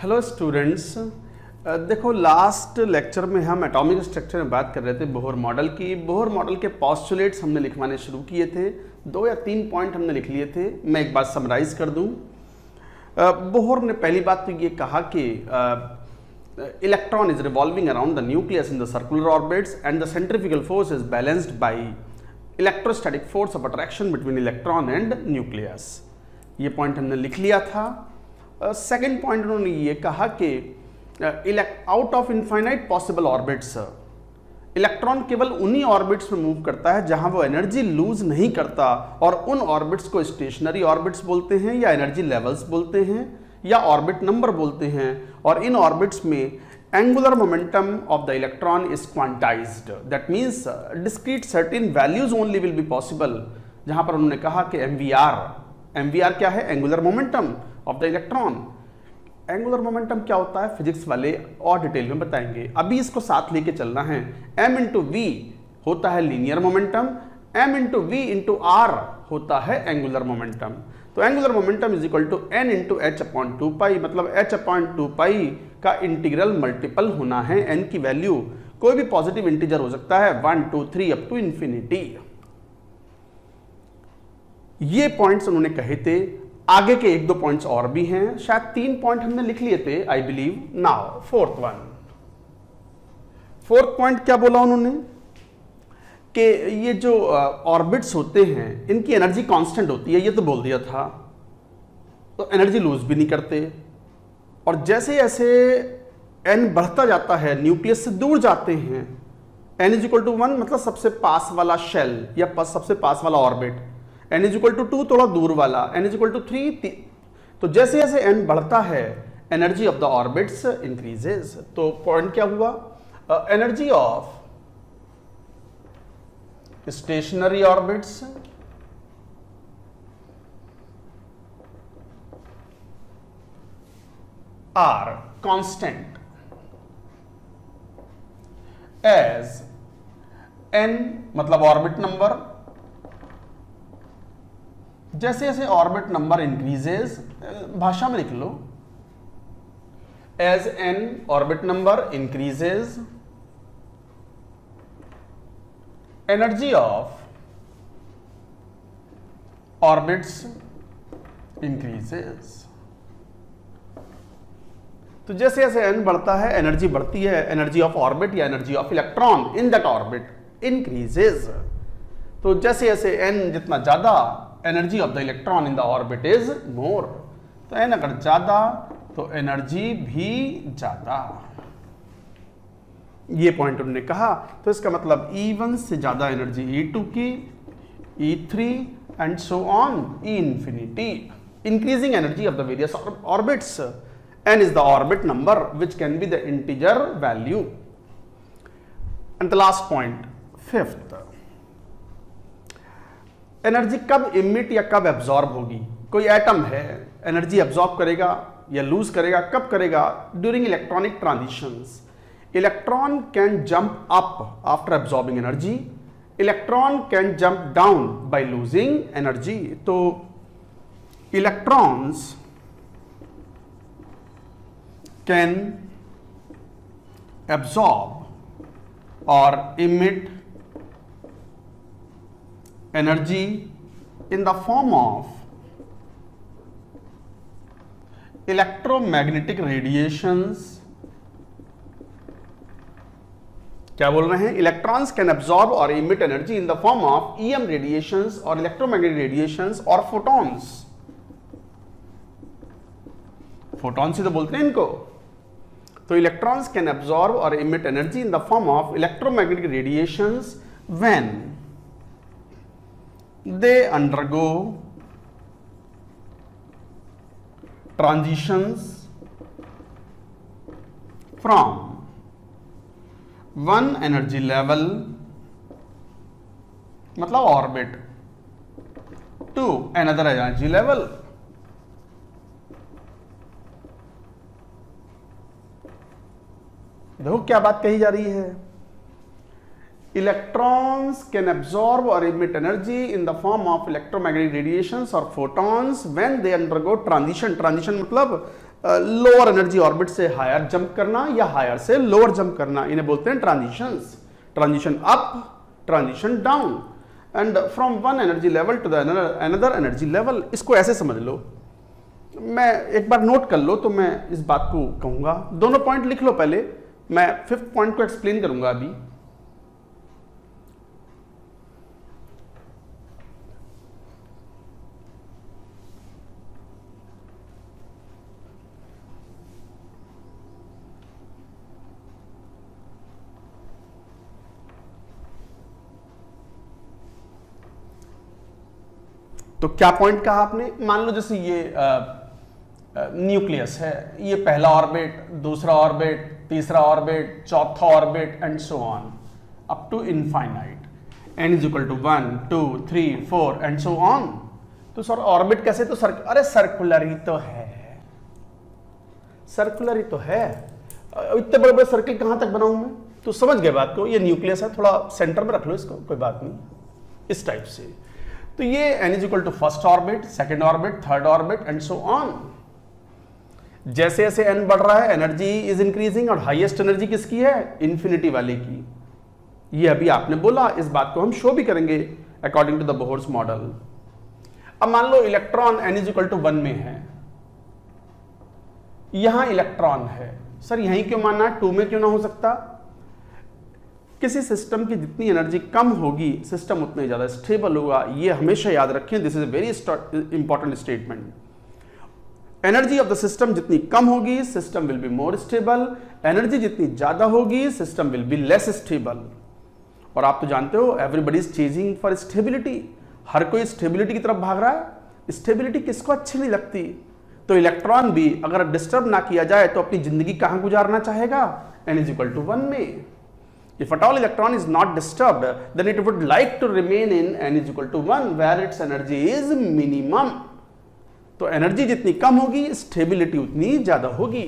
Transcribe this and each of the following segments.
Hello students. देखो last lecture में हम एटॉमिक स्ट्रक्चर में बात कर रहे थे बोहर मॉडल की। बोहर मॉडल के पॉस्टुलेट्स हमने लिखवाने शुरू किए थे, 2 या 3 पॉइंट हमने लिख लिए थे। मैं एक बात समराइज कर दूं। बोहर ने पहली बात तो ये कहा कि electron is revolving around the nucleus in the circular orbits and the centrifugal force is balanced by electrostatic force of attraction between electron and nucleus. ये पॉइंट हमने लिख लिया था। सेकेंड पॉइंट उन्होंने ये कहा कि out of infinite possible orbits electron केवल उन्हीं ऑर्बिट्स में मूव करता है जहां वो एनर्जी लूज नहीं करता, और उन ऑर्बिट्स को स्टेशनरी ऑर्बिट्स बोलते हैं या एनर्जी लेवल्स बोलते हैं या ऑर्बिट नंबर बोलते हैं। और इन ऑर्बिट्स में angular momentum of the electron is quantized, that means discrete certain values only will be possible. जहां पर उन्होंने कहा कि एमवीआर क्या है? Angular momentum of the electron. Angular momentum क्या होता है फिजिक्स वाले और डिटेल में बताएंगे, अभी इसको साथ लेके चलना है। m इंटू वी होता है linear momentum, m into v into r होता है एंगुलर मोमेंटम। तो angular momentum is equal to n into h upon 2 मतलब h अपॉन 2 का इंटीग्रल मल्टीपल होना है। n की वैल्यू कोई भी पॉजिटिव इंटीजर हो सकता है, 1 2 3 अप टू इंफिनिटी। ये पॉइंट्स उन्होंने कहे थे। आगे के 1-2 पॉइंट्स और भी हैं, शायद 3 पॉइंट हमने लिख लिए थे I believe. Now fourth point क्या बोला उन्होंने कि ये जो ऑर्बिट्स होते हैं इनकी एनर्जी कांस्टेंट होती है, ये तो बोल दिया था। तो एनर्जी लूज भी नहीं करते, और जैसे जैसे n बढ़ता जाता है न्यूक्लियस से दूर जाते हैं, n इज इक्वल टू 1 मतलब सबसे पास वाला शेल या सबसे पास वाला orbit, n is equal to 2 थोड़ा दूर वाला, n इज इक्वल टू 3। तो जैसे जैसे n बढ़ता है energy of the orbits increases. तो पॉइंट क्या हुआ? Energy of stationary orbits are constant as n मतलब ऑर्बिट नंबर। जैसे जैसे ऑर्बिट नंबर इंक्रीजेस, भाषा में लिख लो, as n orbit number increases energy of orbits increases. तो जैसे जैसे n बढ़ता है एनर्जी बढ़ती है, एनर्जी ऑफ ऑर्बिट या energy of electron in that orbit increases. तो जैसे जैसे n जितना ज्यादा, energy of the electron in the orbit is more. तो n अगर ज्यादा तो एनर्जी भी ज्यादा। ये पॉइंट उन्होंने कहा। तो इसका मतलब E1 से ज्यादा एनर्जी E2 की, E3 and so on E infinity. Increasing energy of the various orbits, n is the orbit number which can be the integer value. And the last point, fifth, energy कब emit या कब absorb होगी? कोई atom है, energy absorb करेगा या loose करेगा, कब करेगा? During electronic transitions. Electron can jump up after absorbing energy, electron can jump down by losing energy. तो electrons can absorb or emit energy in the form of electromagnetic radiations। क्या बोल रहे हैं? Electrons can absorb or emit energy in the form of EM radiations or electromagnetic radiations or photons। Photons ही तो बोलते हैं इनको। तो इलेक्ट्रॉन्स कैन एब्जॉर्ब और emit energy in the form of electromagnetic radiations when they undergo transitions from one energy level मतलब orbit to another energy level. देखो क्या बात कही जा रही है। Electrons can absorb or emit energy in the form of electromagnetic radiations or photons when they undergo transition. Transition मतलब lower energy orbit से हायर जंप करना या हायर से लोअर जंप करना, इन्हें बोलते हैं transitions. Transition up, transition down, and from one energy level to the another energy level. इसको ऐसे समझ लो, मैं एक बार नोट कर लो तो मैं इस बात को कहूंगा। दोनों पॉइंट लिख लो पहले, मैं 5th पॉइंट को एक्सप्लेन करूंगा अभी। तो क्या पॉइंट कहा आपने? मान लो जैसे ये न्यूक्लियस है, ये पहला ऑर्बिट, दूसरा ऑर्बिट, तीसरा ऑर्बिट, चौथा orbit and so on up to infinite. n is equal to 1 2 3 4 and so on. तो सर ऑर्बिट कैसे? तो अरे सर्कुलर ही तो है, सर्कुलर ही तो है। इतने बड़े बड़े सर्किल कहां तक बनाऊं मैं? तो समझ गए बात को। ये न्यूक्लियस है, थोड़ा सेंटर में रख लो इसको, कोई बात नहीं, इस टाइप से। तो ये n is equal to first orbit, second orbit, third orbit and so on. जैसे जैसे n बढ़ रहा है एनर्जी इज इंक्रीजिंग, और हाईएस्ट एनर्जी किसकी है? इंफिनिटी वाले की। ये अभी आपने बोला, इस बात को हम शो भी करेंगे according to the Bohr's model. अब मान लो electron n is equal to 1 में है, यहां इलेक्ट्रॉन है, सर यहीं क्यों मानना है, 2 में क्यों ना हो सकता? किसी सिस्टम की जितनी एनर्जी कम होगी सिस्टम उतना ज्यादा स्टेबल होगा। ये हमेशा याद रखें, this is a very important statement. Energy of the system जितनी कम होगी system will be more stable, energy जितनी ज्यादा होगी system will be less stable. और आप तो जानते हो everybody is chasing for stability, हर कोई स्टेबिलिटी की तरफ भाग रहा है। स्टेबिलिटी किसको अच्छी नहीं लगती? तो इलेक्ट्रॉन भी अगर डिस्टर्ब ना किया जाए तो अपनी जिंदगी कहां गुजारना चाहेगा? n इज इक्वल टू 1 में। If at all electron is not disturbed, then it would like to remain in n is equal to 1 where its energy is minimum. तो एनर्जी जितनी कम होगी स्टेबिलिटी उतनी ज्यादा होगी।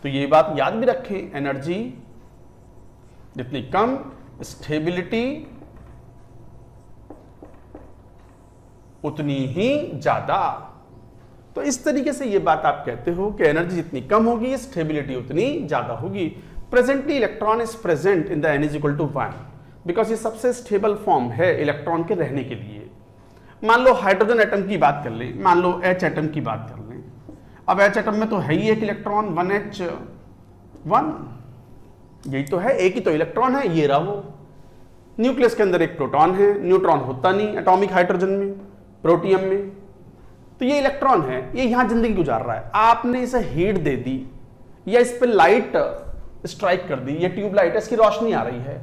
तो ये बात याद भी रखें, एनर्जी जितनी कम स्टेबिलिटी उतनी ही ज्यादा। तो इस तरीके से ये बात आप कहते हो कि एनर्जी जितनी कम होगी स्टेबिलिटी उतनी ज्यादा होगी। Presently electron is present in the n is equal to 1 because ये सबसे स्टेबल फॉर्म है इलेक्ट्रॉन के रहने के लिए। मान लो हाइड्रोजन एटम की बात कर लें, मान लो H एटम की बात कर लें। अब H एटम में तो है ही एक इलेक्ट्रॉन 1H1, यही तो है, एक ही तो इलेक्ट्रॉन है, ये रहा वो। न्यूक्लियस के अंदर एक प्रोटॉन है, न्यूट्रॉन होता नहीं एटॉमिक हाइड्रोजन में, प्रोटियम में। तो ये इलेक्ट्रॉन है, ये यहां जिंदगी गुजार रहा है। आपने इसे हीट दे दी या इस पर लाइट स्ट्राइक कर दी, ये ट्यूबलाइट है, इसकी रोशनी आ रही है,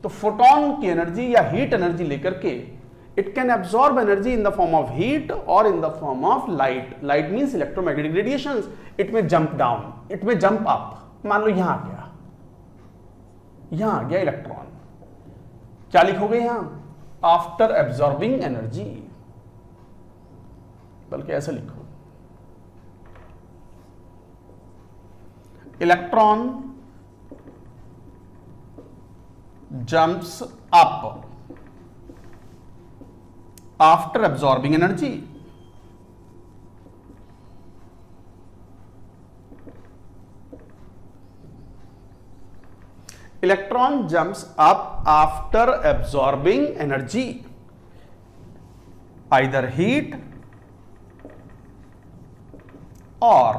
तो फोटोन की एनर्जी या हीट एनर्जी लेकर के it can absorb energy in the form of heat और in the form of light. Light means electromagnetic radiations. It may jump down, it may jump up. मान लो यहां आ गया, यहां आ गया इलेक्ट्रॉन, क्या लिखोगे यहां? आफ्टर एब्सॉर्बिंग एनर्जी, बल्कि ऐसा लिखो, electron jumps up after absorbing energy. Electron jumps up after absorbing energy, either heat or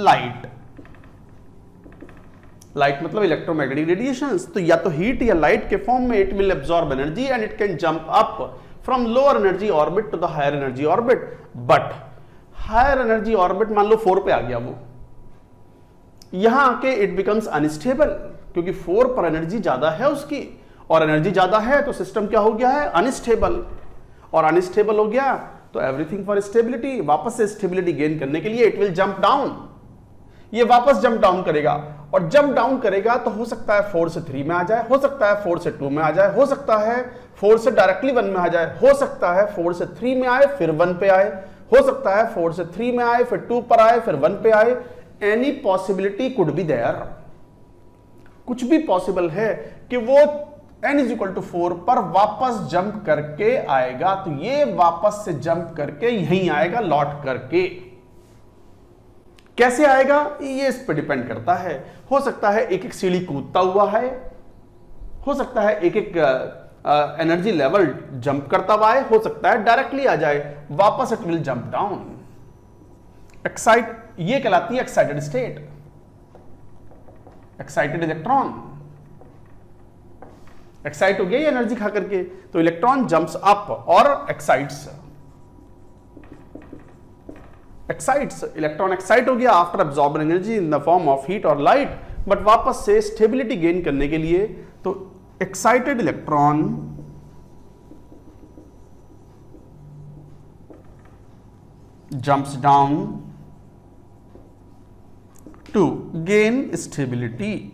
light. Light मतलब इलेक्ट्रोमैग्नेटिक रेडिएशंस। तो या तो हीट या लाइट के फॉर्म में it will absorb energy and it can jump up from lower energy orbit to the higher energy orbit. But higher energy orbit मान लो 4 पे आ गया वो, यहां आके इट बिकम्स अनस्टेबल, क्योंकि 4 पर एनर्जी ज्यादा है उसकी, और एनर्जी ज्यादा है तो सिस्टम क्या हो गया है? अनस्टेबल। और अनस्टेबल हो गया तो एवरीथिंग फॉर स्टेबिलिटी, वापस से स्टेबिलिटी गेन करने के लिए इट विल जंप डाउन। ये वापस जंप डाउन करेगा, और जंप डाउन करेगा तो हो सकता है 4 से 3 में आ जाए, हो सकता है 4 से 2 में आ जाए, हो सकता है 4 से डायरेक्टली 1 में आ जाए, हो सकता है 4 से 3 में आए फिर 1 पे आए, हो सकता है 4 से 3 में आए फिर 2 पर आए फिर 1 पे आए। Any possibility could be there, कुछ भी पॉसिबल है कि वो n इज इक्वल टू 4 पर वापस जंप करके आएगा। तो ये वापस से जंप करके यहीं आएगा लौट करके। कैसे आएगा ये इस पर डिपेंड करता है। हो सकता है एक एक सीढ़ी कूदता हुआ है, हो सकता है एक एक एनर्जी लेवल जंप करता हुआ है, हो सकता है डायरेक्टली आ जाए, वापस इट विल जंप डाउन। ये कहलाती है excited state, excited electron. Excite हो गया ये एनर्जी खा करके, तो इलेक्ट्रॉन जंप्स अप और एक्साइट्स इलेक्ट्रॉन एक्साइट हो गया after absorbing energy in the form of heat और लाइट, बट वापस से स्टेबिलिटी गेन करने के लिए तो excited electron jumps down to gain stability.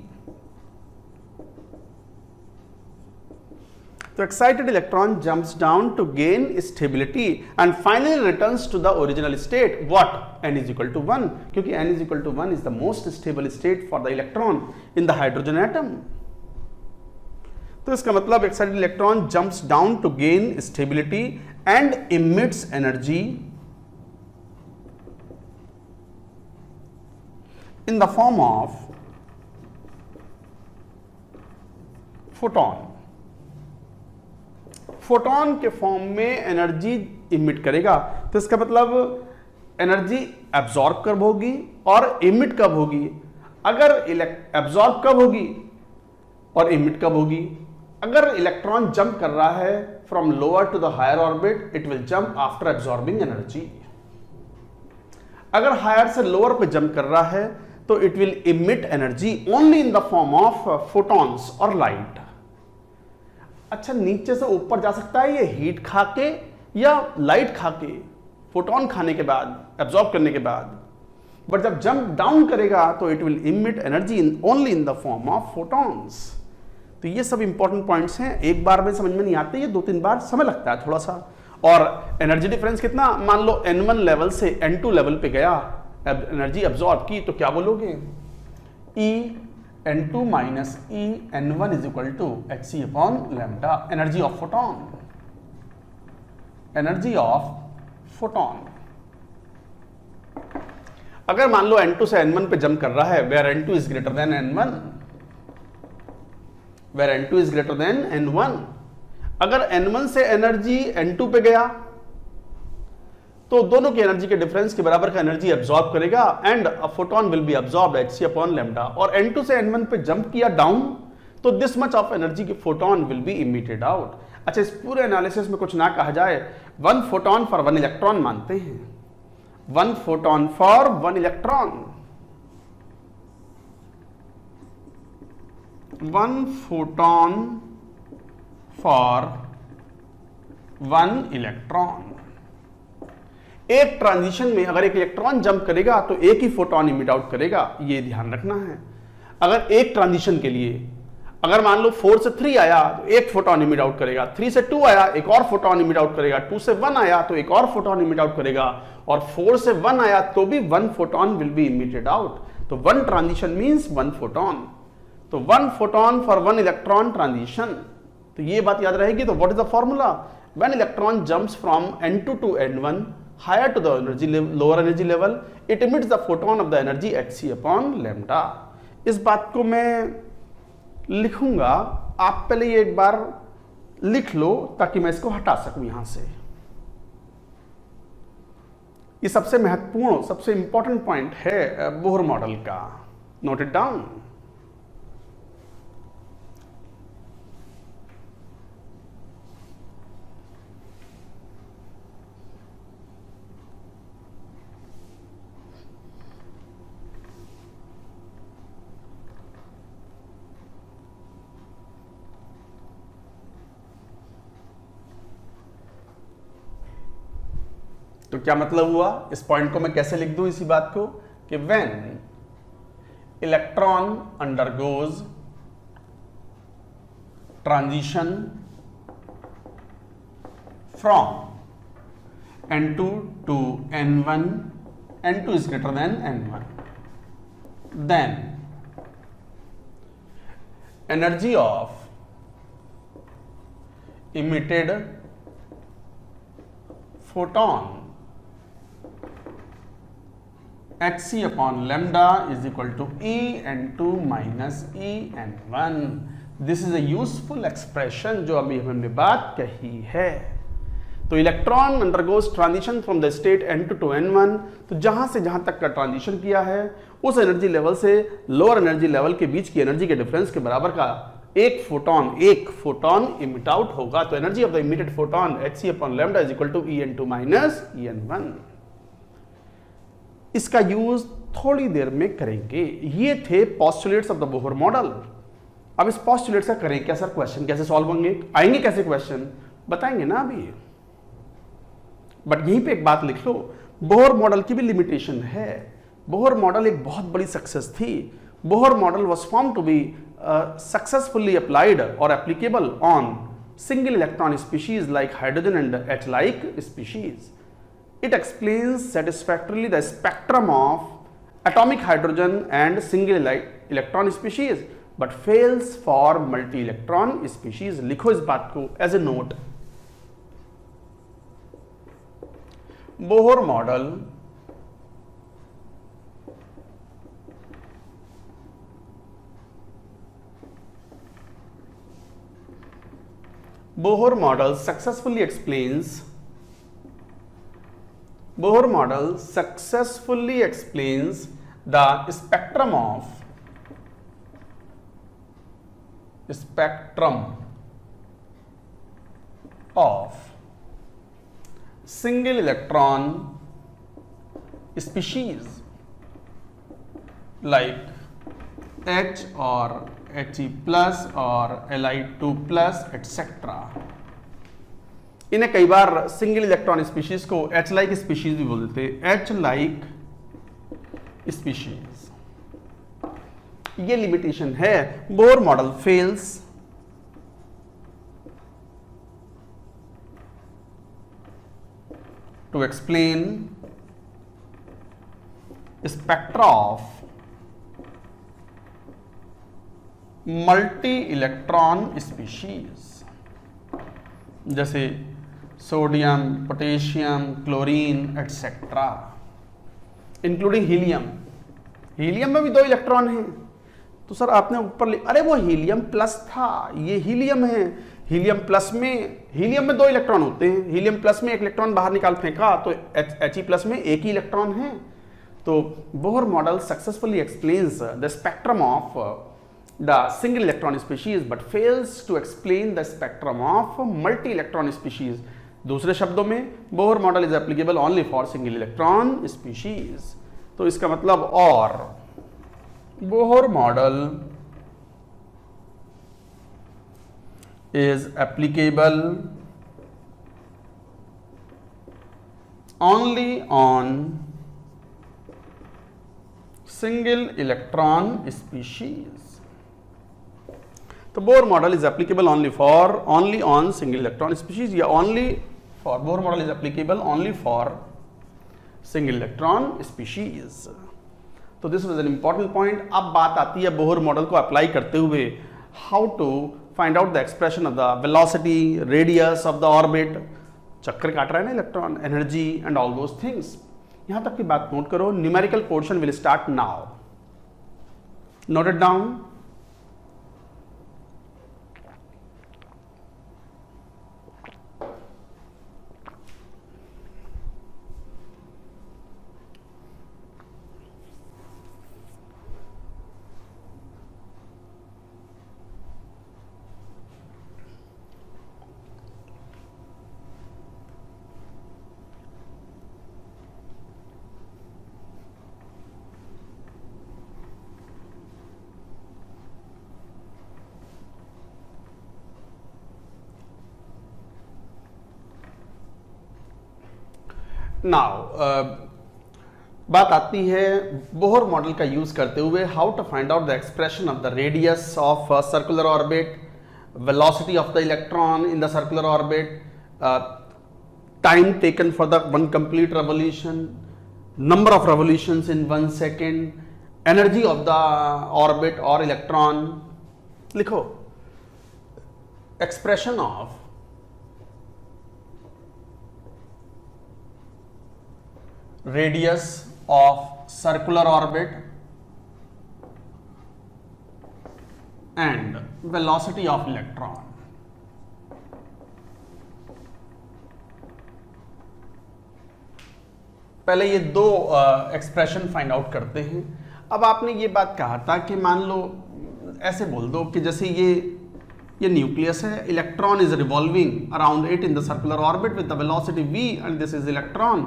तो excited electron jumps down to gain stability and finally returns to the original state. What? N is equal to 1, क्योंकि N is equal to 1 is the most stable state for the electron in the hydrogen atom. तो इसका मतलब excited electron jumps down to gain stability and emits energy in the form of photon. Photon के form में energy emit करेगा। तो इसका मतलब energy absorb कब होगी और इमिट कब होगी? अगर एब्जॉर्ब कब होगी और इमिट कब होगी? अगर इलेक्ट्रॉन जंप कर रहा है from lower to the higher orbit, it will jump after absorbing energy. अगर हायर से लोअर पे जंप कर रहा है तो it will emit energy only in the form of photons और लाइट। अच्छा, नीचे से ऊपर जा सकता है ये हीट खा के या लाइट खा के, फोटोन खाने के बाद, एब्जॉर्ब करने के बाद, बट जब जंप डाउन करेगा तो it will emit energy only in the form of photons. तो ये सब इंपॉर्टेंट पॉइंट्स हैं, एक बार में समझ में नहीं आते, ये 2-3 बार समय लगता है थोड़ा सा। और एनर्जी डिफरेंस कितना, मान लो N1 लेवल से N2 लेवल पे गया, एनर्जी एब्जॉर्ब की, तो क्या बोलोगे? E N2 minus E N1 is equal to hc upon lambda, energy of photon, energy of photon। अगर मान लो N2 से N1 पे जंप कर रहा है, where N2 is greater than N1, where N2 is greater than N1, अगर N1 से energy N2 पे गया तो दोनों की एनर्जी के डिफरेंस के बराबर का एनर्जी एब्जॉर्ब करेगा and a photon will be absorb hc upon lambda. और N2 से N1 पे जंप किया डाउन तो दिस मच ऑफ एनर्जी के photon will be emitted out. अच्छा, इस पूरे एनालिसिस में कुछ ना कहा जाए, 1 फोटोन फॉर 1 इलेक्ट्रॉन मानते हैं, 1 photon for 1 electron, 1 photon for 1 electron. एक ट्रांजिशन में अगर एक इलेक्ट्रॉन जंप करेगा तो एक ही फोटोन इमिट आउट करेगा, ये ध्यान रखना है। अगर एक ट्रांजिशन के लिए, अगर मान लो 4 से 3 आया तो एक फोटोन इमिट आउट करेगा, 3 से 2 आया एक और फोटोन इमिट आउट करेगा, 2 से 1 आया तो एक और फोटोन इमिट आउट करेगा, और 4 से 1 आया तो भी 1 photon will be emitted out. तो 1 ट्रांजिशन मींस 1 फोटोन। तो 1 फोटोन फॉर 1 इलेक्ट्रॉन ट्रांजिशन। तो ये बात याद रहेगी। तो what is the formula? When electron jumps from N2 to N1 higher to the energy level, lower energy level, it emits the photon of the energy hc upon lambda। इस बात को मैं लिखूंगा, आप पहले ये एक बार लिख लो ताकि मैं इसको हटा सकूं यहां से। ये सबसे महत्वपूर्ण, सबसे इंपॉर्टेंट पॉइंट है बोहर मॉडल का, नोट इट डाउन। तो क्या मतलब हुआ, इस पॉइंट को मैं कैसे लिख दूं इसी बात को, कि when electron undergoes transition from N2 to N1, N2 is greater than N1, then energy of emitted photon hc upon lambda is equal to En2 minus En1। This is a useful expression जो अभी हमने बात कही है। तो electron undergoes transition from the state N2 to N1, तो जहां से जहां तक का ट्रांजिशन किया है उस एनर्जी लेवल से लोअर एनर्जी लेवल के बीच की एनर्जी के डिफरेंस के बराबर का एक फोटोन इमिट आउट होगा। तो energy of the emitted photon hc upon lambda is equal to En2 minus En1। इसका यूज थोड़ी देर में करेंगे। ये थे postulates of the Bohr model. अब इस पोस्टुलेट्स का करें क्या सर, क्वेश्चन कैसे सॉल्व होंगे, आएंगे कैसे क्वेश्चन, बताएंगे ना अभी। बट यहीं पे एक बात लिख लो, बोहर मॉडल की भी लिमिटेशन है। बोहर मॉडल एक बहुत बड़ी सक्सेस थी। Bohr model was found to be successfully applied और applicable on single electron species like hydrogen and H like species. It explains satisfactorily the spectrum of atomic hydrogen and single electron species, but fails for multi-electron species. लिखो इस बात को as a note. Bohr model successfully explains the spectrum of single electron species like H or He plus or Li2 plus etc. इन्हें कई बार single electron species को H like species भी बोलते हैं, H like स्पीशीज। ये limitation है। Bohr model fails to explain spectra of multi-electron species, जैसे sodium, potassium, chlorine etcetera, including helium. Helium में भी 2 इलेक्ट्रॉन हैं। तो सर आपने ऊपर अरे वो हीलियम प्लस था, ये हीलियम है। हीलियम में 2 इलेक्ट्रॉन होते हैं। हीलियम प्लस में 1 इलेक्ट्रॉन बाहर निकाल फेंका तो He प्लस में 1 ही इलेक्ट्रॉन है। तो Bohr model successfully explains the spectrum of the single electron species but fails to explain the spectrum of multi electron species. दूसरे शब्दों में Bohr model is applicable only for single electron species. तो इसका मतलब और Bohr model is applicable only on single electron species. तो Bohr model is applicable only on single electron species या Bohr model is applicable only for single electron species. तो this was an important point. अब बात आती है Bohr model को apply करते हुए how to find out the expression of the velocity, radius of the orbit, चक्कर काट रहा है ना electron, energy and all those things. यहां तक की बात नोट करो। Numerical portion will start now. Note it down. Now बात आती है बोहर मॉडल का यूज करते हुए how to find out the expression of the radius of circular orbit, velocity of the electron in the circular orbit, time taken for the one complete revolution, number of revolutions in 1 second, energy of the orbit और electron. लिखो expression of radius of circular orbit and velocity of electron. पहले ये दो expression find out करते हैं। अब आपने ये बात कहा था कि मान लो ऐसे बोल दो कि जैसे ये न्यूक्लियस है, electron is revolving around it in the circular orbit with the velocity v and this is electron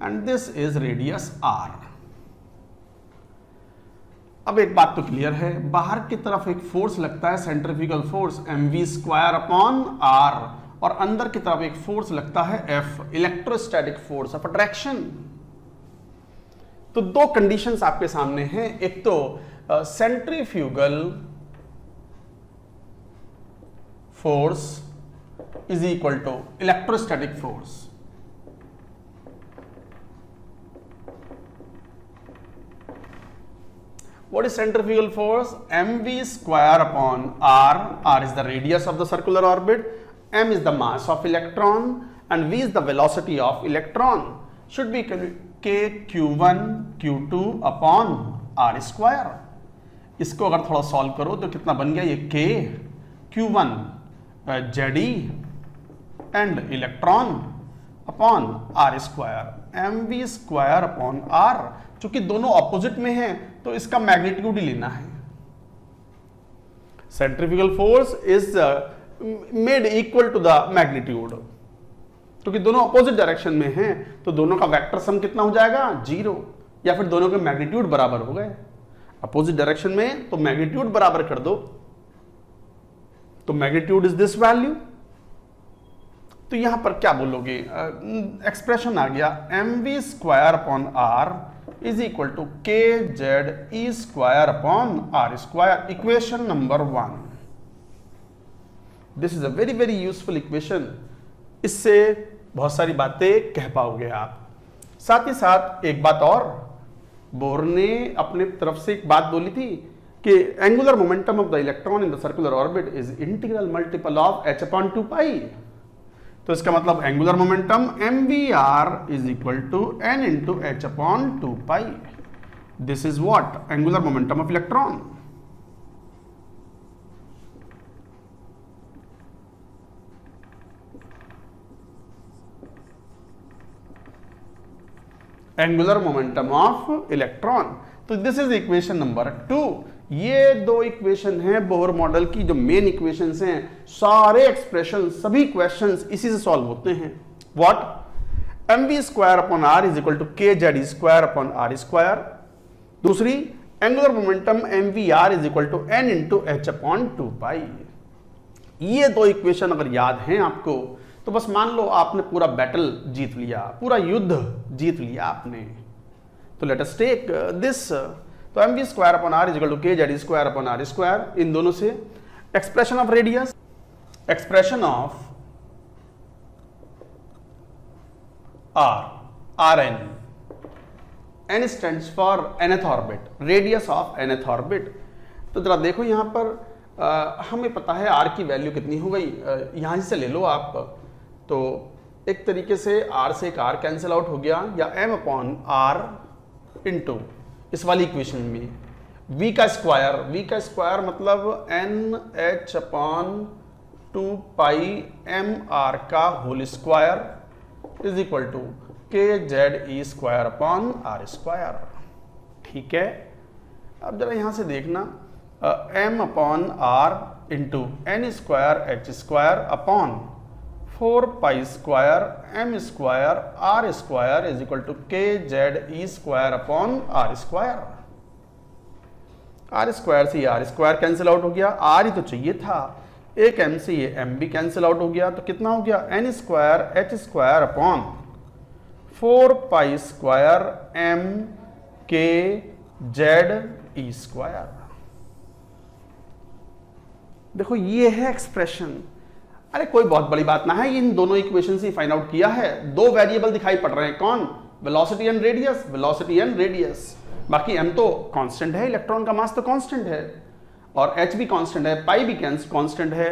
and this is radius r। अब एक बात तो क्लियर है, बाहर की तरफ एक फोर्स लगता है सेंट्रीफ्यूगल फोर्स mv²/r और अंदर की तरफ एक फोर्स लगता है F, electrostatic force of attraction. तो दो कंडीशंस आपके सामने हैं, एक तो centrifugal force is equal to electrostatic force. What is centrifugal force? mv²/r. r is the radius of the circular orbit, m is the mass of electron and v is the velocity of electron. Should be kq1 q2 upon r square. इसको अगर थोड़ा solve करो तो कितना बन गया, ये k q1 ze and electron upon r square mv²/r। चूंकि दोनों ऑपोजिट में हैं तो इसका मैग्नीट्यूड ही लेना है। Centrifugal force is made equal to the magnitude, क्योंकि दोनों ऑपोजिट डायरेक्शन में हैं तो दोनों का वेक्टर सम कितना हो जाएगा, 0, या फिर दोनों के मैग्नीट्यूड बराबर हो गए। अपोजिट डायरेक्शन में तो मैग्नीट्यूड बराबर कर दो, तो मैग्नीट्यूड इज दिस वैल्यू। तो यहां पर क्या बोलोगे, एक्सप्रेशन आ गया mv²/r is equal to kze²/r², equation number 1। This is a very very useful equation, इससे बहुत सारी बातें कह पाओगे आप। साथ ही साथ एक बात और, बोर ने अपने तरफ से एक बात बोली थी कि angular momentum of the electron in the circular orbit is integral multiple of h/2π। तो इसका मतलब angular momentum mvr is equal to n into h/2π। This is what, angular momentum of electron. Angular momentum of electron. तो this is equation number 2। ये दो equation हैं Bohr model की, जो main equations हैं। सारे एक्सप्रेशन, सभी क्वेश्चंस इसी से सॉल्व होते हैं। What, mv²/r is equal to kze²/r²। दूसरी, angular momentum mvr is equal to n into h/2π। ये दो इक्वेशन अगर याद हैं आपको तो बस मान लो आपने पूरा बैटल जीत लिया, पूरा युद्ध जीत लिया आपने। तो लेट अस टेक दिस। तो mv²/r is equal to kze²/r², इन दोनों से expression of radius, expression of rn, n stands for nth orbit, radius of nth orbit. तो जरा देखो यहां पर हमें पता है r की वैल्यू कितनी हो गई, यहां से ले लो आप। तो एक तरीके से r से एक r कैंसिल आउट हो गया, या m/r इंटू इस वाली इक्वेशन में v का स्क्वायर मतलब nh/2πmr का whole square is equal to kze²/r²। ठीक है, अब जरा यहां से देखना, m/r into n²h²/4π² m²r² is equal to kze²/r²। r² से r² कैंसिल आउट हो गया, r ही तो चाहिए था, एक m से ये m भी कैंसिल आउट हो गया, तो कितना हो गया, n²h²/4π² mkze²। देखो ये है एक्सप्रेशन। अरे कोई बहुत बड़ी बात ना है, इन दोनों इक्वेशन से फाइंड आउट किया है। दो वेरिएबल दिखाई पड़ रहे हैं, कौन, velocity and radius, velocity and radius. बाकी m तो कांस्टेंट है, इलेक्ट्रॉन का मास तो कांस्टेंट है, और h भी कांस्टेंट है, पाई भी कांस्टेंट है,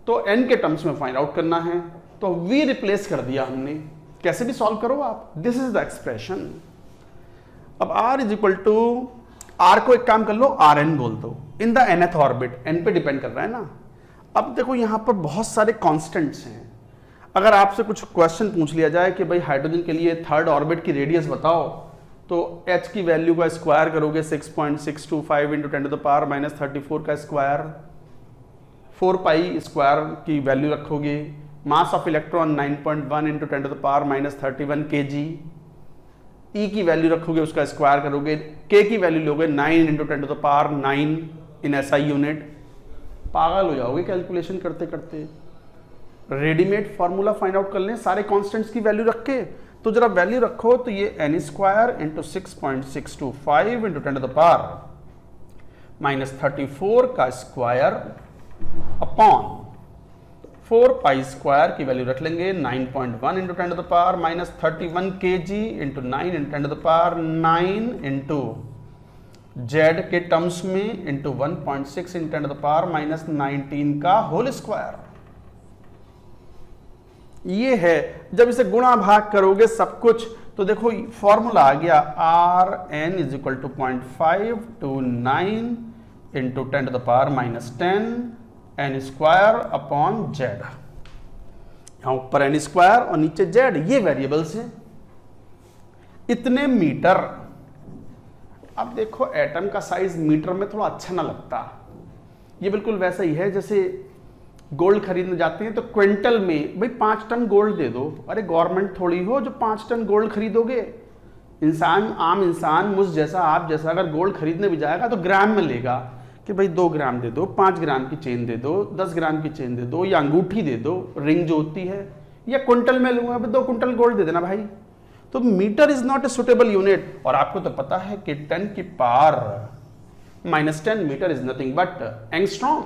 तो n के टर्म्स में फाइंड आउट करना है। तो v रिप्लेस कर दिया हमने, कैसे भी सॉल्व करो आप। This is the expression. अब r is equal to, r को एक काम कर लो rn बोल दो, in the nth orbit, n पे डिपेंड कर रहा है ना। अब देखो यहां पर बहुत सारे कांस्टेंट्स हैं। अगर आपसे कुछ क्वेश्चन पूछ लिया जाए कि भाई हाइड्रोजन के लिए थर्ड ऑर्बिट की रेडियस बताओ, तो h की वैल्यू का स्क्वायर करोगे 6.625 into 10 to the power minus 34 का स्क्वायर, 4 पाई स्क्वायर की वैल्यू रखोगे, mass of electron 9.1 into 10 to the power minus 31 kg, E की वैल्यू रखोगे उसका स्क्वायर करोगे, K की वैल्यू लोगे 9 into 10 to the power 9 in SI unit. पागल हो जाओगे कैलकुलेशन करते करते। रेडीमेड फॉर्मूला फाइंड आउट कर लें सारे कांस्टेंट्स की वैल्यू रख के। तो जरा वैल्यू रखो तो ये n square into 6.625 into 10 to the power minus 34 का स्क्वायर अपॉन 4 पाई स्क्वायर की वैल्यू रख लेंगे 9.1 into 10 to the power minus 31 kg into 9 into 10 to the power 9 into z के टर्म्स में into 1.6 into 10 to the power minus 19 का whole square. ये है जब इसे गुणा भाग करोगे सब कुछ तो देखो फॉर्मूला आ गया Rn is equal to 0.529 into 10 to the power minus 10 n square upon z। यहां ऊपर n स्क्वायर और नीचे z, ये वेरिएबल्स हैं। इतने मीटर। अब देखो एटम का साइज मीटर में थोड़ा अच्छा ना लगता, ये बिल्कुल वैसा ही है जैसे गोल्ड खरीदने जाते हैं तो क्विंटल में भाई 5 टन गोल्ड दे दो। अरे गवर्नमेंट थोड़ी हो जो 5 टन गोल्ड खरीदोगे। इंसान, आम इंसान मुझ जैसा आप जैसा अगर गोल्ड खरीदने भी जाएगा तो ग्राम में लेगा कि भाई 2 ग्राम दे दो, 5 ग्राम की चेन दे दो, 10 ग्राम की चेन दे दो, या अंगूठी दे दो, रिंग जो होती है, या क्विंटल में लूंगा 2 क्विंटल गोल्ड दे देना भाई। तो metre is not a suitable unit. और आपको तो पता है कि 10 की power minus 10 metre is nothing but angstrom,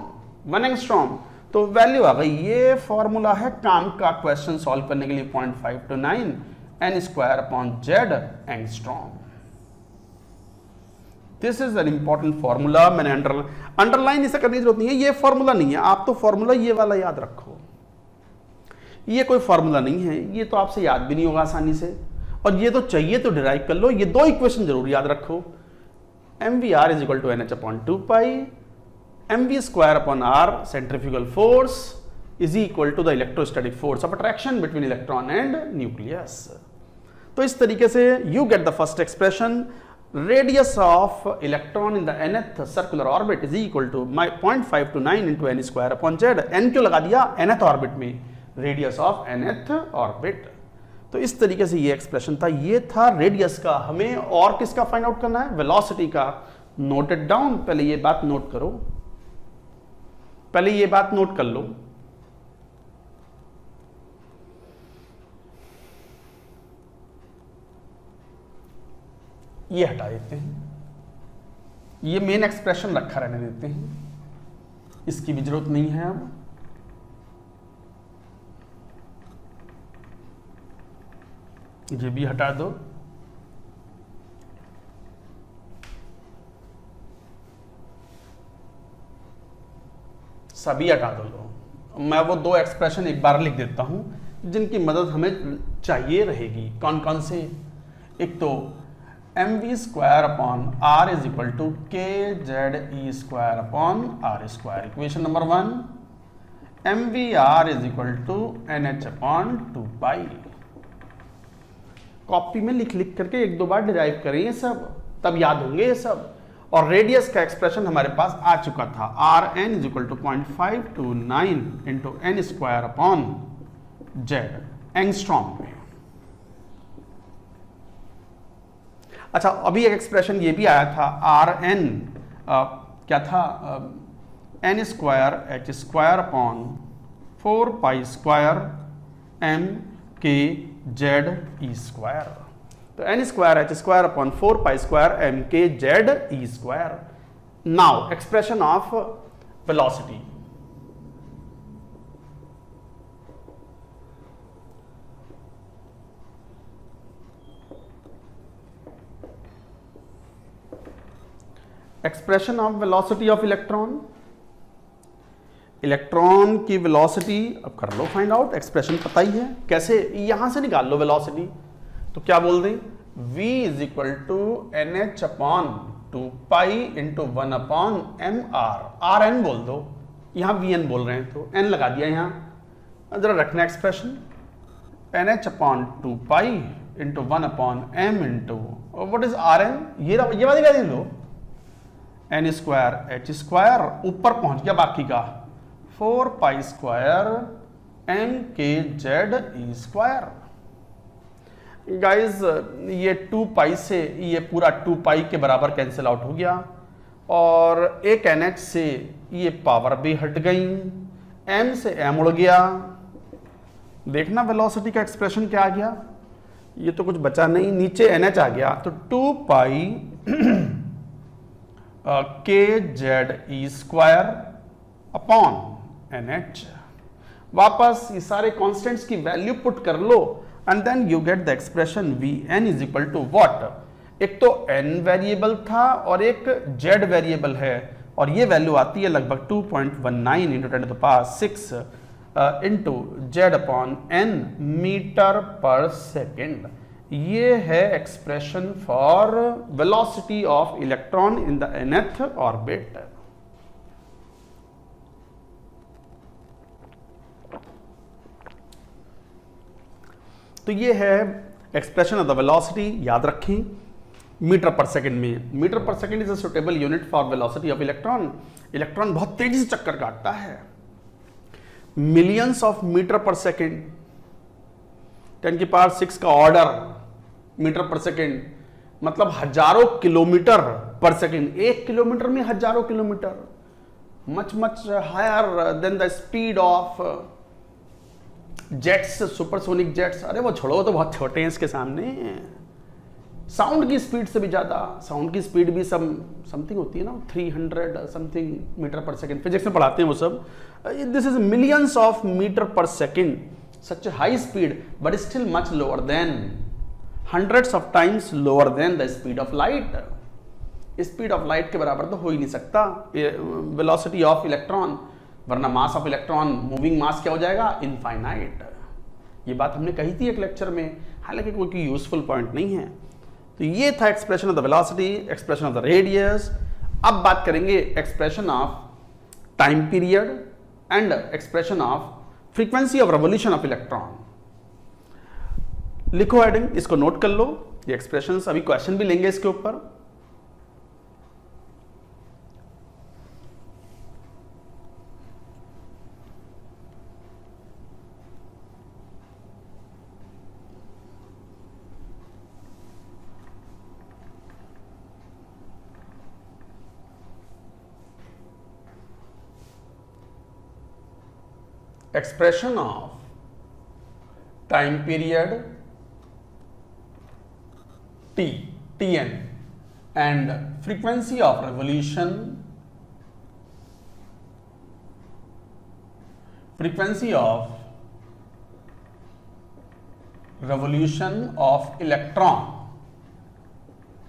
1 angstrom. तो वैल्यू आ गई। ये फॉर्मूला है काम का क्वेश्चन सॉल्व करने के लिए 0.529 n square upon z angstrom. This is an important formula. मैंने अंडरलाइन इसे करने की जरूरत नहीं है, ये फॉर्मूला नहीं है। आप तो फॉर्मूला ये वाला याद रखो, ये कोई फॉर्मूला नहीं है, ये तो आपसे याद भी नहीं होगा आसानी से। और ये तो चाहिए तो डिराइव कर लो। ये 2 इक्वेशन जरूर याद रखो। mvr is equal to nh upon 2 pi, mv square upon r centrifugal force is equal to the electrostatic force of attraction between electron and nucleus. तो इस तरीके से you get the first expression, radius of electron in the nth circular orbit is equal to 0.529 into n square upon z। n क्यों लगा दिया? nth orbit में, radius of nth orbit. तो इस तरीके से ये एक्सप्रेशन था। ये था रेडियस का। हमें और किसका फाइंड आउट करना है? वेलोसिटी का। Note it down. पहले ये बात नोट करो, पहले ये बात नोट कर लो। ये हटा देते हैं, ये मेन एक्सप्रेशन रखा रहने देते हैं, इसकी भी जरूरत नहीं है अब। ये भी हटा दो। सभी हटा दो लो। मैं वो 2 एक्सप्रेशन एक बार लिख देता हूं जिनकी मदद हमें चाहिए रहेगी। कौन कौन से? एक तो mv square upon r is equal to K Z E square upon r square, equation number 1। mvr is equal to nh upon 2 pi. Copy में लिख लिख करके 1-2 बार डिराइव करें ये सब, तब याद होंगे ये सब। और रेडियस का एक्सप्रेशन हमारे पास आ चुका था, Rn is equal to 0.529 into n square upon z angstrom में। अच्छा, अभी एक एक्सप्रेशन ये भी आया था Rn क्या था? n square h square upon 4 pi square m k z e square. तो n square h square upon 4 pi square m k z e square. Now expression of velocity. Expression of velocity of electron. Electron की velocity अब कर लो find out. Expression पता ही है कैसे, यहां से निकाल लो वेलोसिटी। तो क्या बोल दें? v is equal to N H upon 2 pi into 1 upon M R N बोल दो, यहां वी एन बोल रहे हैं तो एन लगा दिया यहां। जरा रखना expression N H upon 2 pi into 1 upon M into what is R N, ये वाली वैल्यू लो, एन स्क्वायर एच स्क्वायर, ऊपर पहुंच गया बाकी का 4 पाई स्क्वायर एम के जेड ई स्क्वायर। गाइज ये 2 पाई से ये पूरा 2 पाई के बराबर कैंसिल आउट हो गया और एक एन एच से ये पावर भी हट गई, एम से एम उड़ गया। देखना वेलोसिटी का एक्सप्रेशन क्या आ गया, ये तो कुछ बचा नहीं, नीचे एन एच आ गया तो 2 pi K Z E square upon N H. वापस ये सारे कॉन्स्टेंट्स की वैल्यू पुट कर लो and then you get the expression V N is equal to what, एक तो n वेरिएबल था और एक z वेरिएबल है और ये वैल्यू आती है लगभग 2.19 into 10 to the power 6 into Z upon N metre पर सेकेंड। ये है expression for velocity of electron in the nth orbit. तो ये है एक्सप्रेशन ऑफ द वेलोसिटी, याद रखें मीटर पर सेकंड में। Metre per second is a suitable unit for velocity of electron. Electron बहुत तेजी से चक्कर काटता है, millions of meter per second, 10 की पावर 6 का ऑर्डर मीटर पर सेकंड, मतलब हजारों किलोमीटर पर सेकंड। 1 किलोमीटर में हजारों kilometre, much much higher than the speed of jets, supersonic jets. अरे वो छोड़ो, तो बहुत छोटे हैं इसके सामने। साउंड की स्पीड से भी ज्यादा, साउंड की स्पीड भी समथिंग होती है ना, 300 something meter per second, physics में पढ़ाते हैं वो सब। This is millions of meter per second, such high speed but still much lower than, hundreds of times lower than the speed of light. Speed of light के बराबर तो हो ही नहीं सकता वेलोसिटी ऑफ इलेक्ट्रॉन, वरना मास ऑफ इलेक्ट्रॉन, मूविंग मास क्या हो जाएगा, इनफाइनाइट। ये बात हमने कही थी एक लेक्चर में, हालांकि कोई यूजफुल पॉइंट नहीं है। तो ये था expression of the velocity, expression of the radius. अब बात करेंगे expression of time period and expression of frequency of revolution of electron. लिखो हेडिंग, इसको नोट कर लो, ये एक्सप्रेशंस, अभी क्वेश्चन भी लेंगे इसके ऊपर। Expression of time period t, Tn, and frequency of revolution, of electron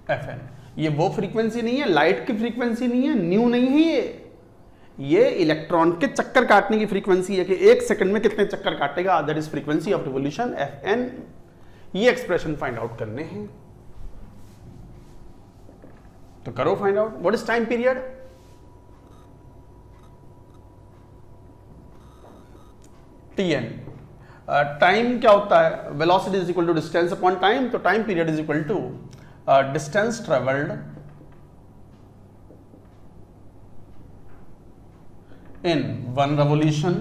Fn। ये वो फ्रीक्वेंसी नहीं है, लाइट की फ्रीक्वेंसी नहीं है, न्यू नहीं है ये इलेक्ट्रॉन के चक्कर काटने की फ्रीक्वेंसी है कि 1 सेकंड में कितने चक्कर काटेगा, that is frequency of revolution Fn। ये एक्सप्रेशन फाइंड आउट करने हैं, तो करो find out. What is time period, Tn। Time क्या होता है, velocity is equal to distance upon time, तो time period is equal to distance travelled in 1 revolution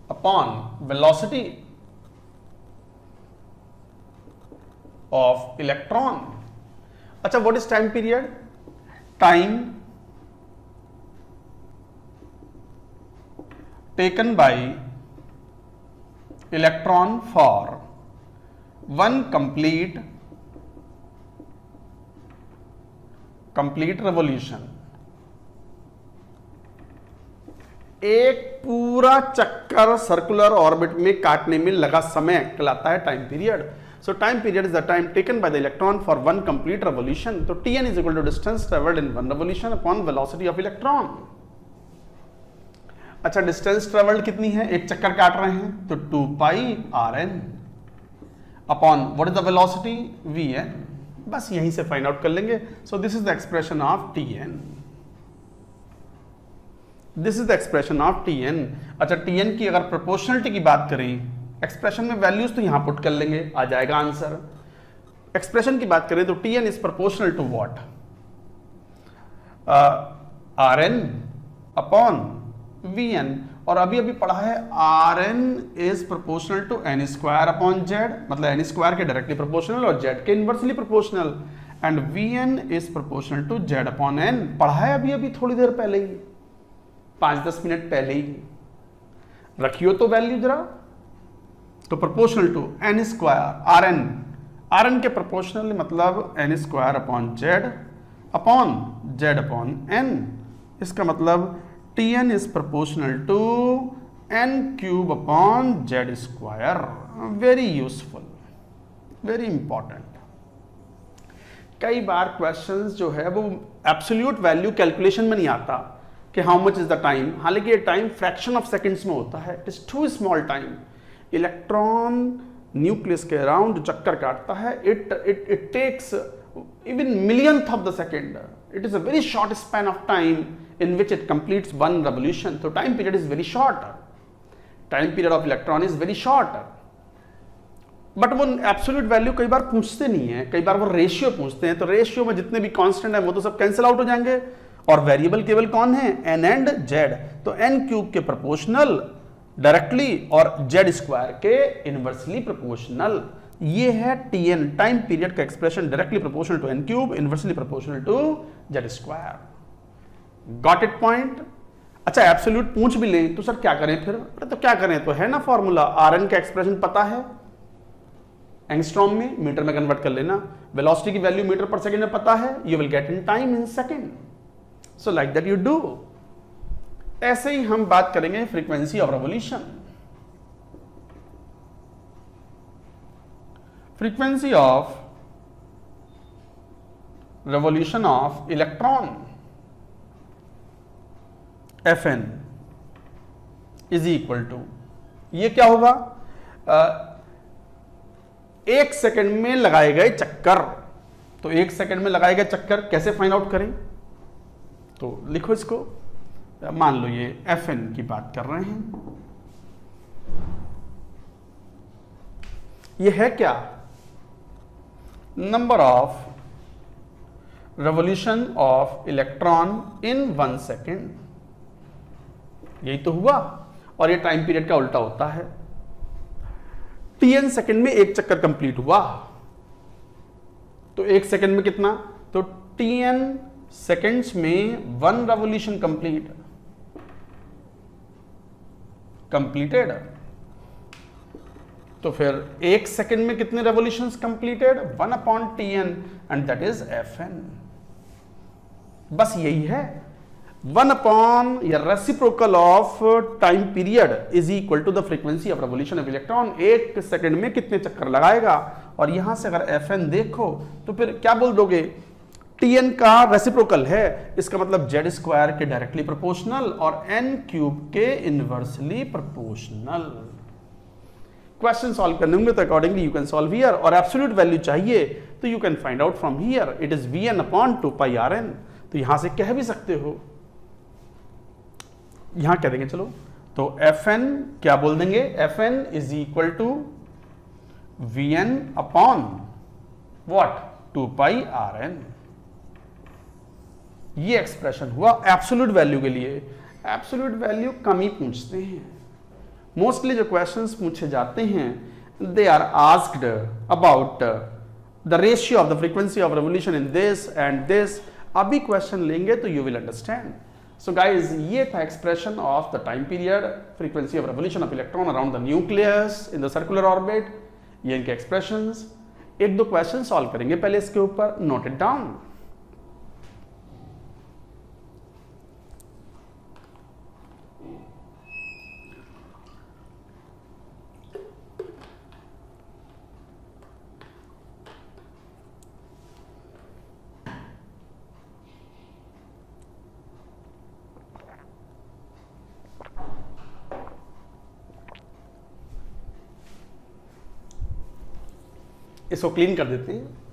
upon velocity of electron। अच्छा, what is time period? Time taken by electron for 1 complete revolution, एक पूरा चक्कर circular orbit में काटने में लगा समय कहलाता है time period. So time period is the time taken by the electron for 1 complete revolution. तो Tn is equal to distance travelled in 1 revolution upon velocity of electron. अच्छा, डिस्टेंस ट्रेवल्ड कितनी है, एक चक्कर काट रहे हैं तो 2 pi Rn। Upon what is the velocity vn, बस यहीं से फाइंड आउट कर लेंगे. So this is the expression of tn. This is the expression of tn. अच्छा, tn की अगर प्रोपोर्शनलिटी की बात करें, एक्सप्रेशन में वैल्यूज तो यहां पुट कर लेंगे, आ जाएगा आंसर. एक्सप्रेशन की बात करें तो tn is proportional to what, rn upon vn. और अभी अभी पढ़ा है rn is proportional to n square upon z, मतलब n स्क्वायर के डायरेक्टली प्रोपोर्शनल और z के inversely proportional, and vn is proportional to z upon n. पढ़ा है अभी अभी थोड़ी देर पहले ही, 5-10 मिनट पहले ही. रखियो तो वैल्यू जरा. तो proportional to n square rn के प्रोपोर्शनल मतलब n square upon z upon n. इसका मतलब tn is proportional to n cube upon z square. Very useful, very important. कई बार क्वेश्चंस जो है वो एब्सोल्यूट वैल्यू कैलकुलेशन में नहीं आता कि how much is the time, हालांकि ये टाइम फ्रैक्शन ऑफ सेकंड्स में होता है. It is too small time. Electron nucleus के अराउंड चक्कर काटता है, it takes even millionth of the second. It is a very short span of time in which it completes one revolution. So time period is very short. Time period of electron is very short. But वो absolute value कई बार पूछते नहीं है, कई बार वो ratio पूछते हैं. तो रेशियो में जितने भी कांस्टेंट है वो तो सब कैंसिल आउट हो जाएंगे, और वेरिएबल केवल कौन है, n एंड z. तो n क्यूब के प्रोपोर्शनल डायरेक्टली और z स्क्वायर के इनवर्सली प्रोपोर्शनल. ये है tn, टाइम पीरियड का expression, directly proportional to n cube, inversely proportional to z square. Got it point. अच्छा, एब्सोल्यूट पूछ भी लें तो सर क्या करें फिर? तो क्या करें, तो है ना फॉर्मूला, rn का एक्सप्रेशन पता है, एंगस्ट्रॉम में, मीटर में कन्वर्ट कर लेना. वेलोसिटी की वैल्यू मीटर पर सेकंड में पता है, you will get in time in second. So like that you do. ऐसे ही हम बात करेंगे frequency of revolution. Frequency of revolution of electron Fn is equal to, ये क्या होगा, 1 सेकंड में लगाए गए चक्कर. तो 1 सेकंड में लगाए गए चक्कर कैसे फाइंड आउट करें, तो लिखो इसको. मान लो ये Fn की बात कर रहे हैं, ये है क्या, number of revolution of electron in 1 second. यही तो हुआ, और ये टाइम पीरियड का उल्टा होता है. tn सेकंड में एक चक्कर कंप्लीट हुआ, तो 1 सेकंड में कितना, तो tn सेकंड्स में 1 रेवोल्यूशन कंप्लीटेड. तो फिर 1 सेकंड में कितने revolutions completed, 1 upon tn, and that is Fn. बस यही है. 1 अपॉन या reciprocal of time period is equal to the frequency of revolution of electron. 1 second में कितने चक्कर लगाएगा, और यहां से अगर Fn देखो तो फिर क्या बोल दोगे, tn का रेसिप्रोकल है, इसका मतलब z स्क्वायर के डायरेक्टली प्रोपोर्शनल और n क्यूब के इनवर्सली प्रोपोर्शनल. क्वेश्चन सॉल्व करने होंगे तो accordingly you can solve here. और एब्सोल्यूट वैल्यू चाहिए तो you can find out from here, it is vn upon 2πrn. तो यहां से कह भी सकते हो, यहां कह देंगे चलो, तो Fn क्या बोल देंगे, Fn is equal to vn upon what, 2πrn. ये एक्सप्रेशन हुआ एब्सोल्यूट वैल्यू के लिए. एब्सोल्यूट वैल्यू कम ही पूछते हैं. मोस्टली जो क्वेश्चंस पूछे जाते हैं they are asked about the ratio of the frequency of revolution in this and this. अभी क्वेश्चन लेंगे तो you will understand. So guys, ये था expression of the time period, frequency of revolution of electron around the nucleus in the circular orbit. ये इनके expressions. 1-2 question solve करेंगे पहले इसके ऊपर, नोट इट डाउन. इसको क्लीन कर देते हैं।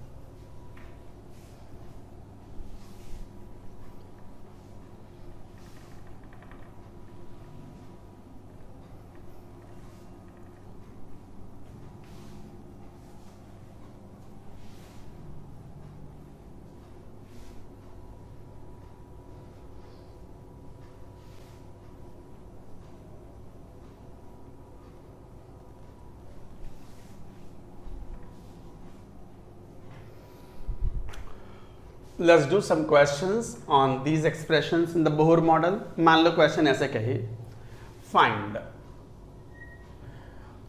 Let's do some questions on these expressions in the Bohr model. मान लो क्वेश्चन ऐसे कहे, find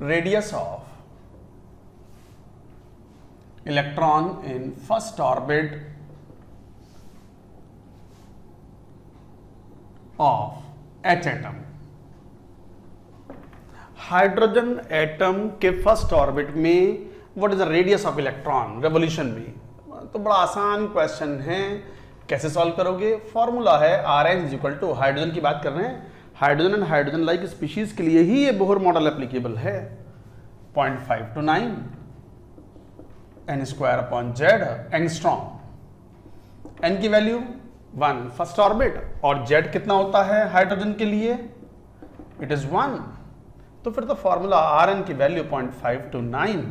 radius of electron in first orbit of H atom. Hydrogen atom के फर्स्ट ऑर्बिट में what is the radius of electron revolution में। तो बड़ा आसान question है, कैसे सॉल्व करोगे? फॉर्मूला है Rn is equal to, hydrogen की बात कर रहे हैं, hydrogen and hydrogen like species के लिए ही ये बोहर मॉडल एप्लीकेबल है। 0.5 to 9 n² एंगस्ट्रॉम। n की वैल्यू 1 फर्स्ट ऑर्बिट और z कितना होता है हाइड्रोजन के लिए? It is 1। तो फिर तो फॉर्मूला Rn की वैल्यू 0.5 to 9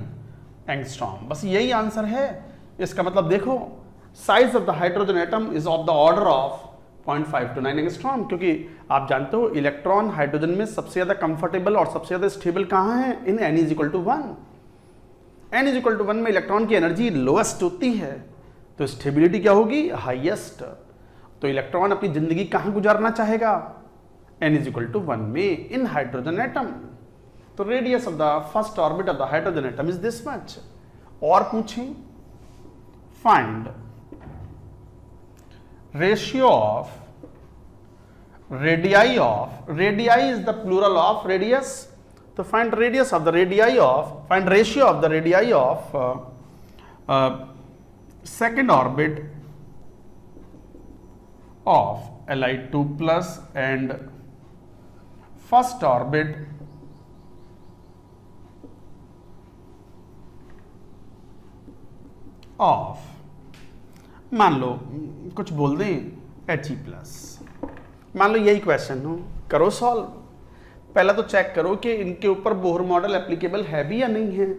एंगस्ट्रॉम, बस यही आंसर है। इसका मतलब देखो, size of the hydrogen atom is of the order of 0.5 to 9 angstrom, क्योंकि आप जानते हो इलेक्ट्रॉन हाइड्रोजन में सबसे ज्यादा कंफर्टेबल और सबसे ज्यादा स्टेबल कहां है? In n is equal to 1। n is equal to 1 में इलेक्ट्रॉन की एनर्जी लोएस्ट होती है, तो स्टेबिलिटी क्या होगी? हाईएस्ट। तो इलेक्ट्रॉन अपनी जिंदगी कहां गुजारना चाहेगा? n इज इक्वल टू 1 में इन हाइड्रोजन एटम। तो radius of the first orbit of the hydrogen atom is this much. और पूछें, find ratio of radii of, radii is the plural of radius, तो find radius of the radii of, find ratio of the radii of second orbit of Li2 plus and first orbit of, मान लो कुछ बोल दें He plus, मान लो यही question हो, करो सॉल्व। पहला तो चेक करो कि इनके ऊपर बोहर मॉडल एप्लीकेबल है भी या नहीं है।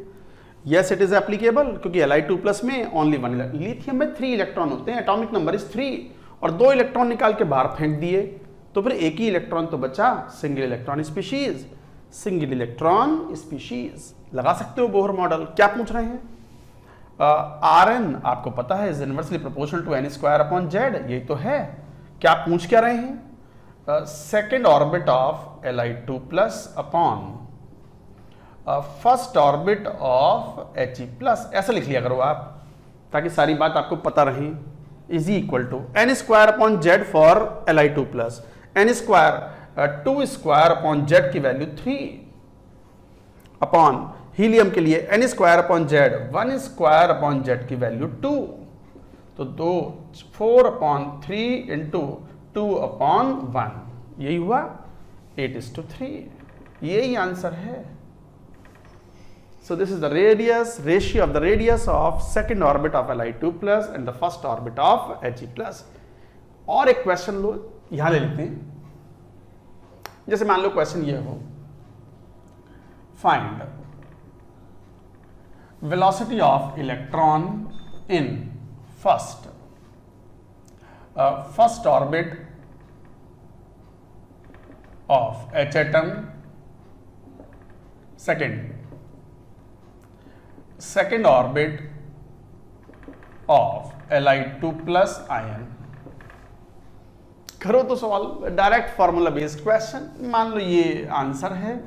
यस इट इज एप्लीकेबल, क्योंकि Li2 प्लस में ओनली 1, लिथियम में 3 इलेक्ट्रॉन होते हैं, एटॉमिक नंबर इज 3, और 2 इलेक्ट्रॉन निकाल के बाहर फेंक दिए, तो फिर एक ही इलेक्ट्रॉन तो बचा, single electron species, single electron species. लगा सकते हो बोहर मॉडल। क्या पूछ रहे हैं? Rn आपको पता है is inversely proportional to n²/z, यही तो है। क्या पूछ क्या रहे हैं? Second orbit of Li2 plus upon first orbit of He plus, ऐसा लिख लिया करो आप, ताकि सारी बात आपको पता रहे। Is equal to n²/z for Li2 plus, n²/2² की वैल्यू 3 अपॉन हीलियम के लिए n²/z 1² की वैल्यू 2, तो 4/3 इंटू 2/1, यही हुआ 8:3, यही आंसर है। सो this is the radius, ratio of the radius of second orbit of Li2 plus and the first orbit of He plus. और एक क्वेश्चन लो, यहां ले लेते हैं। जैसे मान लो क्वेश्चन ये हो, find velocity of electron in first orbit of H atom, second orbit of Li2 plus ion। करो तो सवाल, डायरेक्ट फॉर्मूला बेस्ड क्वेश्चन। मान लो ये आंसर है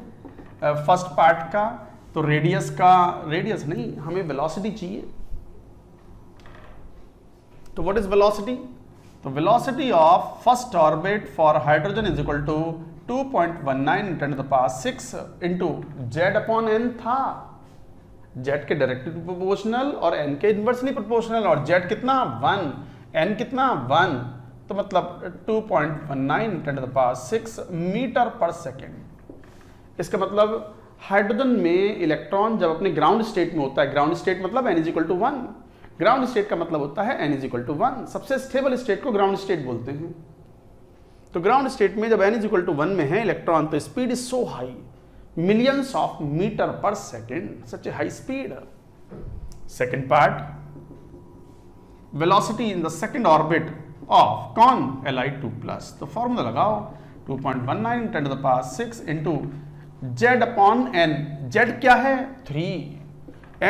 फर्स्ट पार्ट का, तो रेडियस का, रेडियस नहीं, हमें वेलोसिटी चाहिए। तो व्हाट इज वेलोसिटी? तो velocity of first orbit for hydrogen is equal to 2.19 × 10⁶ into z/n था। z के डायरेक्टली प्रोपोर्शनल और n के इनवर्सली प्रोपोर्शनल, और z कितना? 1, n कितना? 1, तो मतलब 2.19 × 10⁶ मीटर पर सेकेंड। इसका मतलब हाइड्रोजन में इलेक्ट्रॉन जब अपने ग्राउंड स्टेट में होता है, ग्राउंड स्टेट मतलब n=1, ग्राउंड स्टेट का मतलब होता है n=1, सबसे स्टेबल स्टेट को ग्राउंड स्टेट बोलते हैं। तो ग्राउंड स्टेट में जब n=1 में है इलेक्ट्रॉन, तो speed is so high, millions of meter per second, such a high speed. Second part, velocity in the second orbit of con Li2 plus. तो फॉर्मूला लगाओ 2.19 10 to the power 6 into z upon n. z क्या है? 3,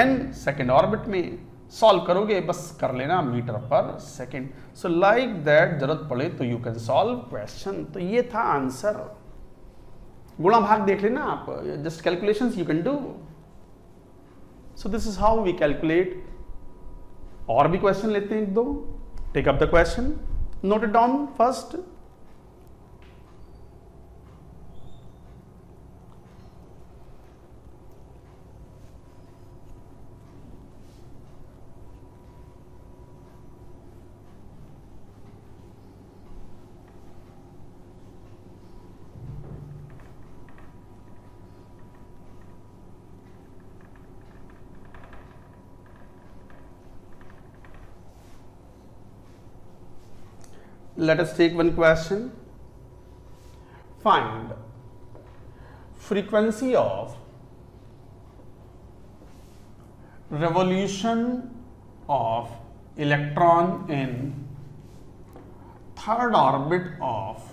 n second orbit में। Solve करोगे बस कर लेना metre पर सेकेंड। सो लाइक दैट, जरूरत पड़े तो यू कैन सॉल्व क्वेश्चन। तो ये था आंसर। गुणा भाग देख लेना आप, just calculations you can do. So this is how we calculate. और भी क्वेश्चन लेते हैं एक दो। Take up the question, note it down first. Let us take one question. Find frequency of revolution of electron in third orbit of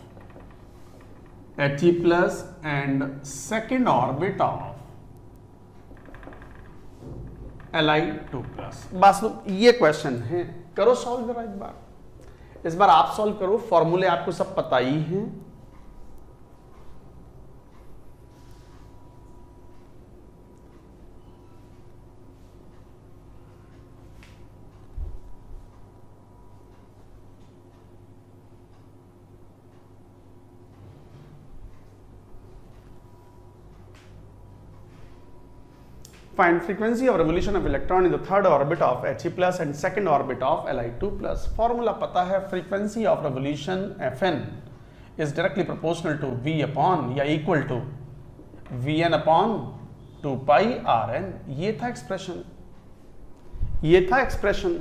He plus and second orbit of Li2 plus। बस ये question है, करो solve जरा एक बार। इस बार आप solve करो, फॉर्मूले आपको सब पता ही हैं। Find frequency of revolution of electron in the third orbit of He plus and second orbit of Li2 plus। Formula पता है, frequency of revolution Fn is directly proportional to V upon या equal to Vn upon 2 pi Rn। ये था expression, ये था expression.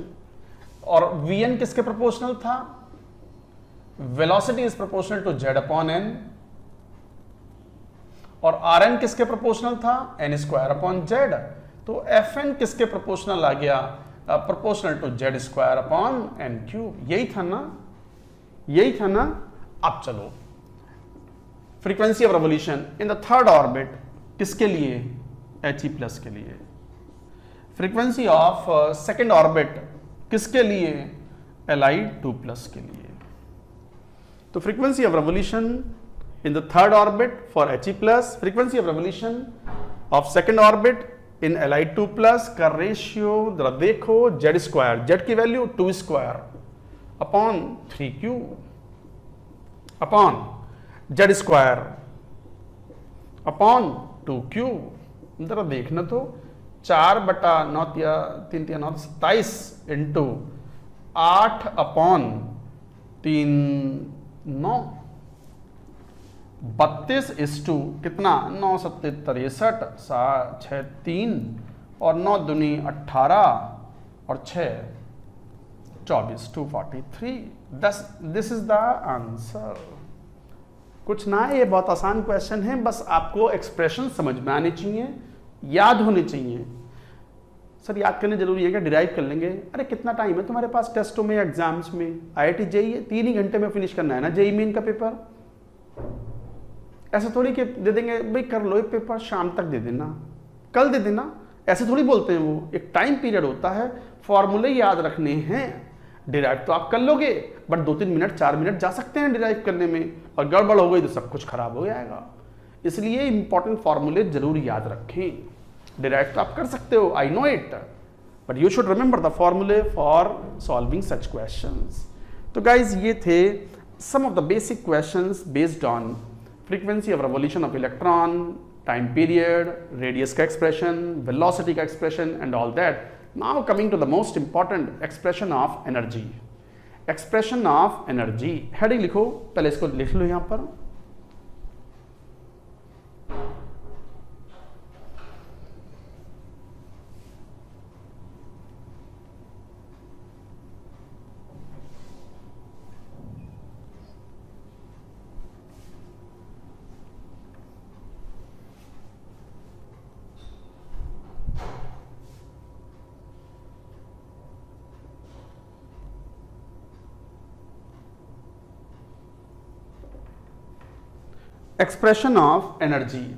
और Vn किसके proportional था? Velocity is proportional to Z upon n। और Rn किसके प्रोपोर्शनल था? n square upon Z। तो Fn किसके प्रोपोर्शनल आ गया? Proportional to Z square upon n cube. यही था ना, यही था ना। अब चलो, frequency of revolution in the third orbit किसके लिए? He प्लस के लिए। फ्रीक्वेंसी ऑफ सेकेंड ऑर्बिट किसके लिए? Li2 प्लस के लिए। तो frequency of revolution in the third orbit for He plus, frequency of revolution of second orbit in Li2 plus का रेशियो जरा देखो, Z स्क्वायर, Z की value 2 square upon 3q upon Z square upon 2q। जरा देखना तो 4/9 या 3 या 9 27 into 8 upon 3 9 32 इस टू कितना? 9 7 63 6 3 और 9 दूनी 18 और 6 24 243। This is the answer. कुछ ना, ये बहुत आसान क्वेश्चन है, बस आपको एक्सप्रेशन समझ में आनी चाहिए, याद होने चाहिए। सर याद करने जरूरी है क्या? डिराइव कर लेंगे। अरे कितना टाइम है तुम्हारे पास टेस्टों में, एग्जाम्स में? IIT JEE 3 ही घंटे में फिनिश करना है ना JEE मेन का पेपर। ऐसा थोड़ी कि दे देंगे भाई कर लो ये पेपर, शाम तक दे देना, कल दे देना, ऐसे थोड़ी बोलते हैं वो। एक टाइम पीरियड होता है, फॉर्मूले याद रखने हैं। डिराइव तो आप कर लोगे, बट 2-3 मिनट 4 मिनट जा सकते हैं डिराइव करने में, और गड़बड़ हो गई तो सब कुछ खराब हो जाएगा। इसलिए इंपॉर्टेंट फॉर्मूले जरूर याद रखें। डिराइव तो आप कर सकते हो, I know it, but you should remember the formulae for solving such questions. तो गाइज ये थे some of the basic questions based on frequency of revolution of electron, time period, radius का एक्सप्रेशन, वेलोसिटी का expression and all that. Now coming to the most important, expression of energy. Expression of energy heading लिखो, पहले इसको लिख लो यहां पर। Expression of energy,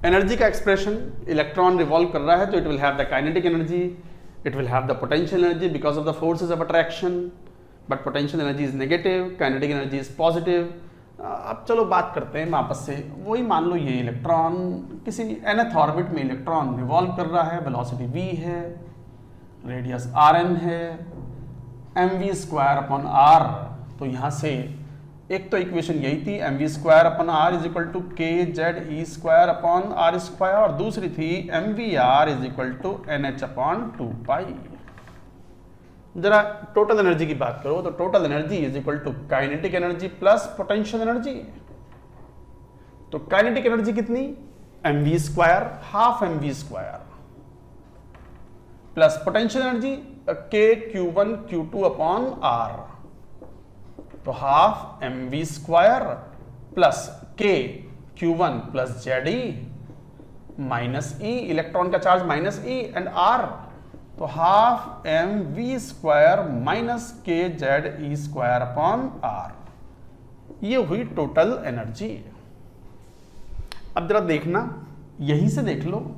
energy का एक्सप्रेशन, इलेक्ट्रॉन रिवॉल्व कर रहा है तो it will have the kinetic energy, it will have the potential energy because of the forces of attraction, but potential energy is negative, kinetic energy is positive. अब चलो बात करते हैं वापस से, वही मान लो ये इलेक्ट्रॉन किसी nth ऑर्बिट में इलेक्ट्रॉन रिवॉल्व कर रहा है, वेलोसिटी v है, रेडियस rn है, mv²/r। तो यहाँ से एक तो इक्वेशन यही थी mv²/r is equal to kze²/r², और दूसरी थी mvr is equal to nh/2π। जरा टोटल एनर्जी की बात करो तो total energy is equal to kinetic energy plus potential energy. तो काइनेटिक एनर्जी कितनी, mv² half mv² plus potential energy kq1 q2/r, तो half mv² plus kq1 plus ze minus e, electron का charge minus e and r, तो half mv² minus kze²/r, ये हुई total energy. अब जरा देखना, यहीं से देख लो,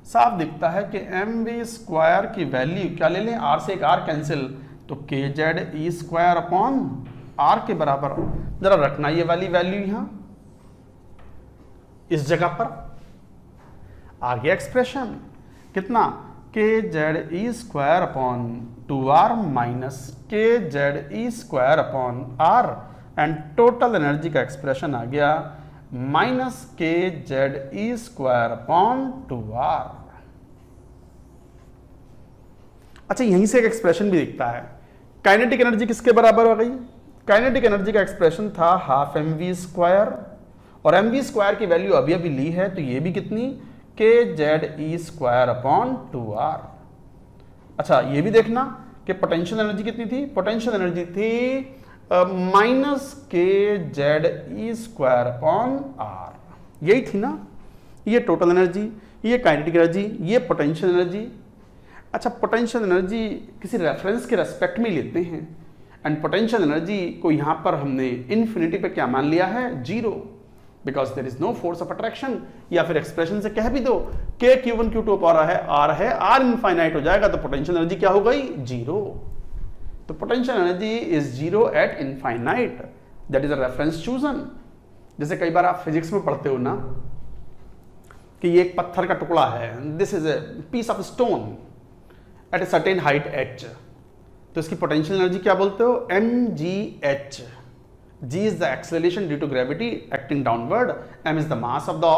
साफ दिखता है कि mv² की वैल्यू क्या ले लें, r से एक r कैंसिल, तो kze²/r के बराबर। जरा रखना ये वाली वैल्यू यहां इस जगह पर। आगे एक्सप्रेशन कितना, kze²/2r minus kze²/r, and total energy का एक्सप्रेशन आ गया माइनस kze²/2r। अच्छा, यहीं से एक एक्सप्रेशन भी दिखता है, काइनेटिक एनर्जी किसके बराबर हो गई, काइनेटिक एनर्जी का एक्सप्रेशन था हाफ mv², और mv² की वैल्यू अभी अभी ली है, तो ये भी कितनी, kze²/2r। अच्छा, ये भी देखना कि पोटेंशियल एनर्जी कितनी थी, पोटेंशियल एनर्जी थी माइनस kze²/r, यही थी ना। ये टोटल एनर्जी, ये काइनेटिक एनर्जी, ये पोटेंशियल एनर्जी। अच्छा, पोटेंशियल एनर्जी किसी रेफरेंस के रेस्पेक्ट में लेते हैं, एंड पोटेंशियल एनर्जी को यहां पर हमने इन्फिनिटी पे क्या मान लिया है, 0, because there is no force of attraction. या फिर एक्सप्रेशन से कह भी दो kq1 q2 है, r है, r इनफाइनाइट हो जाएगा, तो पोटेंशियल एनर्जी क्या हो गई, 0। तो potential energy is 0 eight infinite, that is a reference chosen. जैसे कई बार आप फिजिक्स में पढ़ते हो ना कि ये एक पत्थर का टुकड़ा है, this is a piece of stone at a certain height h, तो इसकी पोटेंशियल एनर्जी क्या बोलते हो, mgh। g is the acceleration due to gravity acting downward, m is the mass of the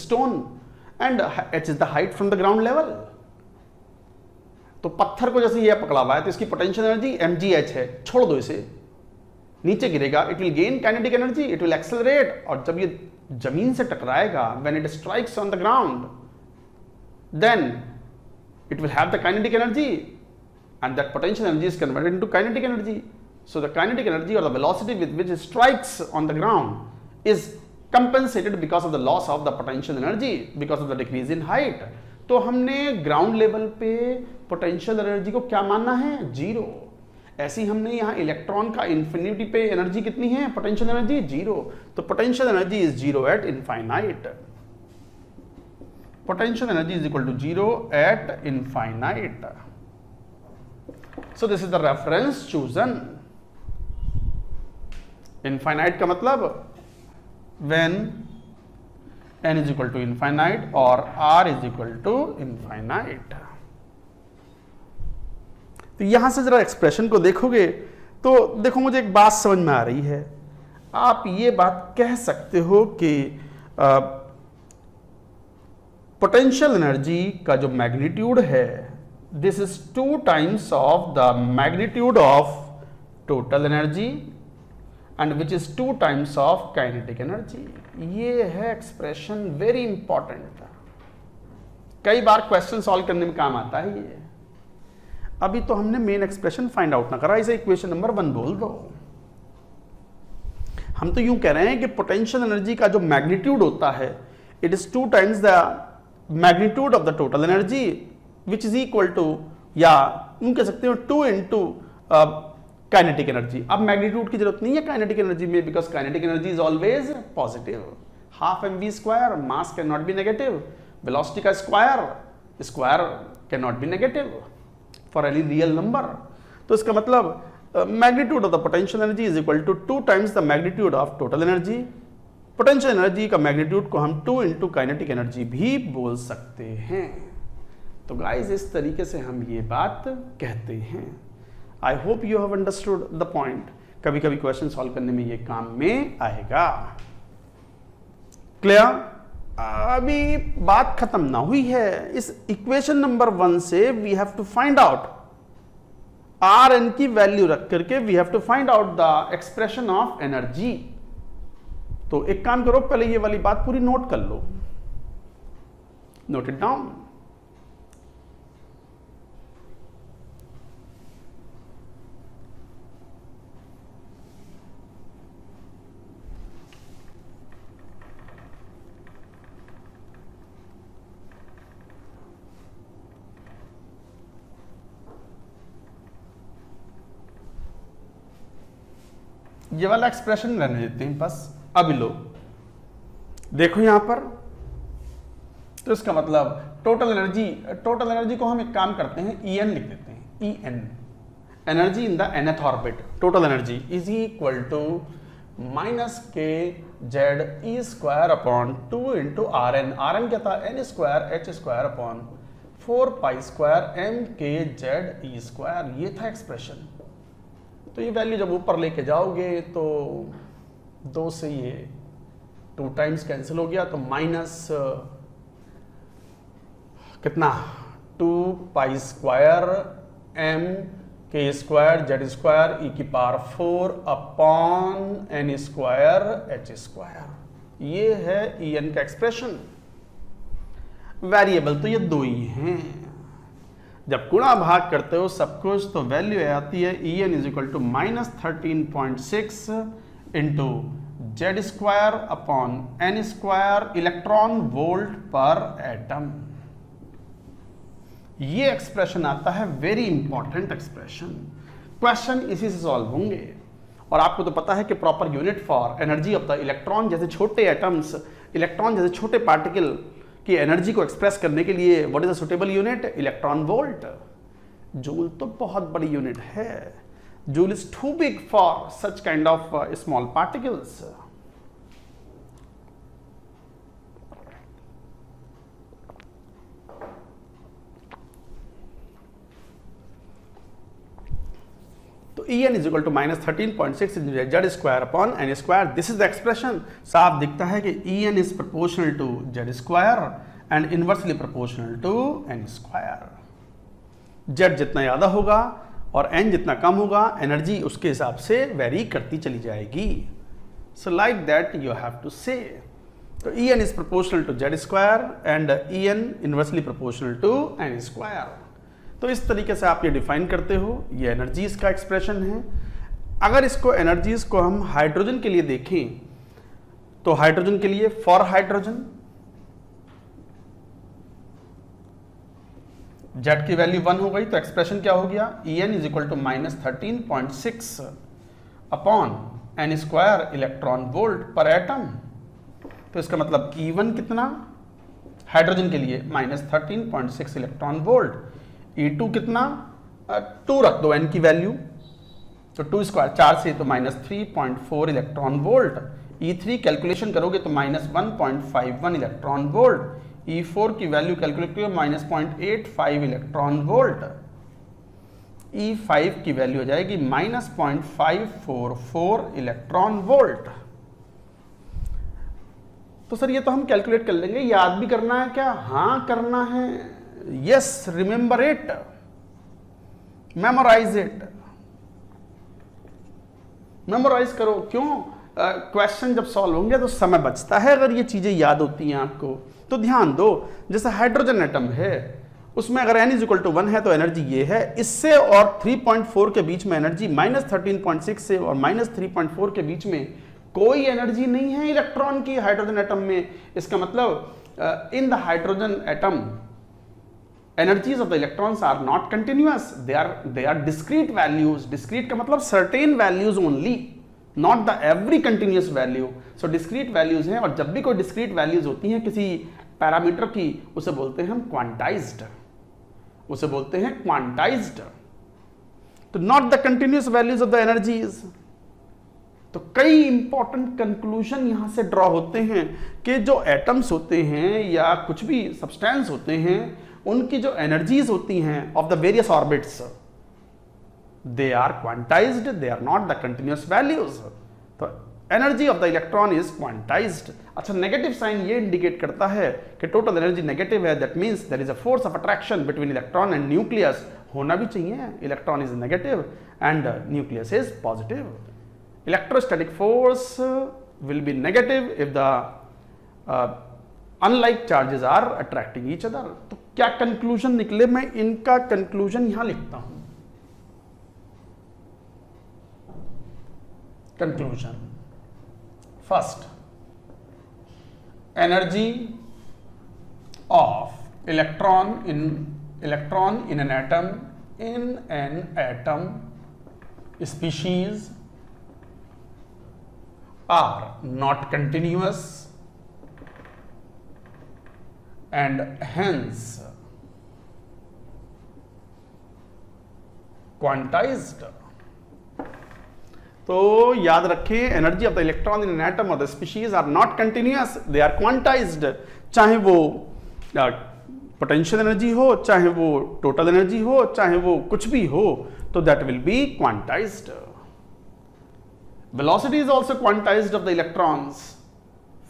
stone, and h is the height from the ground level। तो पत्थर को जैसे ये पकड़ा हुआ है तो इसकी पोटेंशियल एनर्जी mgh है, छोड़ दो इसे, नीचे गिरेगा, it will gain kinetic energy, it will accelerate, और जब ये जमीन से टकराएगा, when it strikes on the ground, then it will have the kinetic energy, and that potential energy is converted into kinetic energy. So the kinetic energy, or the velocity with which it strikes on the ground, is compensated because of the loss of the potential energy, because of the decrease in height. तो हमने ground level पे potential energy को क्या मानना है, 0। ऐसे ही हमने यहाँ इलेक्ट्रॉन का इन्फिनिटी पे एनर्जी कितनी है, पोटेंशियल एनर्जी 0। तो potential energy is 0 eight infinite, potential energy is equal to 0 at infinite. So this is the reference chosen. Infinite का मतलब when n is equal to infinite or r is equal to infinite. तो यहां से जरा expression को देखोगे तो देखो, मुझे एक बात समझ में आ रही है। आप ये बात कह सकते हो कि पोटेंशियल एनर्जी का जो मैग्नीट्यूड है, this is 2 times of the magnitude of total energy, and which is 2 times of kinetic energy. ये है एक्सप्रेशन, वेरी इंपॉर्टेंट, कई बार क्वेश्चन सॉल्व करने में काम आता है ये। अभी तो हमने मेन एक्सप्रेशन फाइंड आउट ना करा, इसे इक्वेशन नंबर 1 बोल दो। हम तो यूं कह रहे हैं कि पोटेंशियल एनर्जी का जो मैग्नीट्यूड होता है, it is 2 times the magnitude of the total energy, which is equal to, या यूं कह सकते हो 2 into काइनेटिक एनर्जी। अब मैग्नीट्यूड की जरूरत नहीं है काइनेटिक एनर्जी में, because kinetic energy is always positive. Half mv square, mass can not be negative, velocity का square can not be negative for any real number. तो इसका मतलब magnitude of the potential energy is equal to 2 times the magnitude of total energy. Potential energy का magnitude को हम 2 into kinetic energy भी बोल सकते हैं। तो गाइस इस तरीके से हम ये बात कहते हैं। I hope you have understood the point. कभी कभी क्वेश्चन सॉल्व करने में ये काम में आएगा। क्लियर? अभी बात खत्म ना हुई है। इस इक्वेशन नंबर 1 से we have to find out R N की वैल्यू रख करके we have to find out the expression of energy. तो एक काम करो, पहले ये वाली बात पूरी नोट कर लो, नोट इट डाउन। ये वाला एक्सप्रेशन रहने देते हैं बस। अभी लो देखो यहां पर, तो इसका मतलब टोटल एनर्जी को हम एक काम करते हैं En लिख देते हैं। En energy in the nth orbit, total energy is equal to minus K Z E square upon 2 into R N. क्या था? N square H square upon 4 pi square M के जेड ई स्क्वायर। ये था expression. तो ये value जब ऊपर लेके जाओगे तो 2 से ये 2 टाइम्स कैंसिल हो गया, तो माइनस कितना 2 pi square M K square Z square E की पावर 4 अपॉन एन स्क्वायर एच स्क्वायर। ये है En का एक्सप्रेशन। वेरिएबल तो ये 2 ही हैं। जब गुणा भाग करते हो सब कुछ तो वैल्यू आती है En is equal to minus 13.6 into Z square upon N square electron volt पर एटम। ये एक्सप्रेशन आता है, वेरी इंपॉर्टेंट एक्सप्रेशन। क्वेश्चन इसी से सॉल्व होंगे। और आपको तो पता है कि proper unit for energy of the electron जैसे छोटे एटम्स, इलेक्ट्रॉन जैसे छोटे पार्टिकल की एनर्जी को एक्सप्रेस करने के लिए what is the suitable unit? Electron volt. Joule तो बहुत बड़ी यूनिट है। Joule is too big for such kind of small particles. तो En is equal to minus 13.6 z square upon n square. This is the expression. साफ दिखता है कि En is proportional to z square and inversely proportional to n square. z जितना ज़्यादा होगा और n जितना कम होगा, एनर्जी उसके हिसाब से वेरी करती चली जाएगी। So like that you have to say. तो En is proportional to z square and En inversely proportional to n square. तो इस तरीके से आप ये डिफाइन करते हो। ये एनर्जीज का एक्सप्रेशन है। अगर इसको एनर्जीज को हम हाइड्रोजन के लिए देखें तो हाइड्रोजन के लिए फॉर हाइड्रोजन जेड की वैल्यू 1 हो गई, तो एक्सप्रेशन क्या हो गया? En is equal to minus 13.6 upon N square electron volt पर एटम। तो इसका मतलब E1 कितना हाइड्रोजन के लिए? Minus 13.6 electron volt. E2 कितना? 2 रख दो n की वैल्यू, तो 2 स्क्वायर 4 से तो minus 3.4 electron volt. E3 calculation करोगे तो माइनस 1.51 इलेक्ट्रॉन वोल्ट। E4 की वैल्यू कैलकुलेट करोगे माइनस 0.85 इलेक्ट्रॉन वोल्ट। E5 की वैल्यू हो जाएगी माइनस 0.544 इलेक्ट्रॉन वोल्ट। तो सर ये तो हम कैलकुलेट कर लेंगे, याद भी करना है क्या? हाँ करना है। Yes, remember it, memorize it, memorize करो। क्यों? क्वेश्चन जब सॉल्व होंगे तो समय बचता है। अगर ये चीजें याद होती हैं आपको तो ध्यान दो। जैसे हाइड्रोजन एटम है, उसमें अगर n इज इक्वल टू 1 है तो एनर्जी ये है। इससे और 3.4 के बीच में एनर्जी माइनस 13.6 से और माइनस 3.4 के बीच में कोई एनर्जी नहीं है इलेक्ट्रॉन की हाइड्रोजन एटम में। इसका मतलब in the hydrogen atom energies of the electrons are not continuous, they are discrete values. Discrete का मतलब certain values only, not the every continuous value. So discrete values हैं, और जब भी कोई discrete values होती हैं किसी पैरामीटर की, उसे बोलते हैं हम quantized, उसे बोलते हैं quantized. तो not the continuous values of the energies. तो कई इंपॉर्टेंट कंक्लूजन यहां से ड्रॉ होते हैं कि जो एटम्स होते हैं या कुछ भी सब्सटेंस होते हैं, उनकी जो एनर्जीज होती हैं of the various orbits, they are quantized, they are not the continuous values. तो energy of the electron is quantized. अच्छा, नेगेटिव साइन ये इंडिकेट करता है कि टोटल एनर्जी नेगेटिव है. That means there is a force of attraction between electron and nucleus. होना भी चाहिए. Electron is negative and nucleus is positive. Electrostatic force will be negative if the unlike charges are attracting each other. तो क्या conclusion निकले, मैं इनका conclusion यहां लिखता हूं. Conclusion first, energy of electron in an atom species are not continuous and hence quantized. तो याद रखें, energy of the electron in an atom और the species are not continuous, they are quantized. चाहे वो potential energy हो, चाहे वो total energy हो, चाहे वो कुछ भी हो, तो that will be quantized. Velocity is also quantized of the electrons.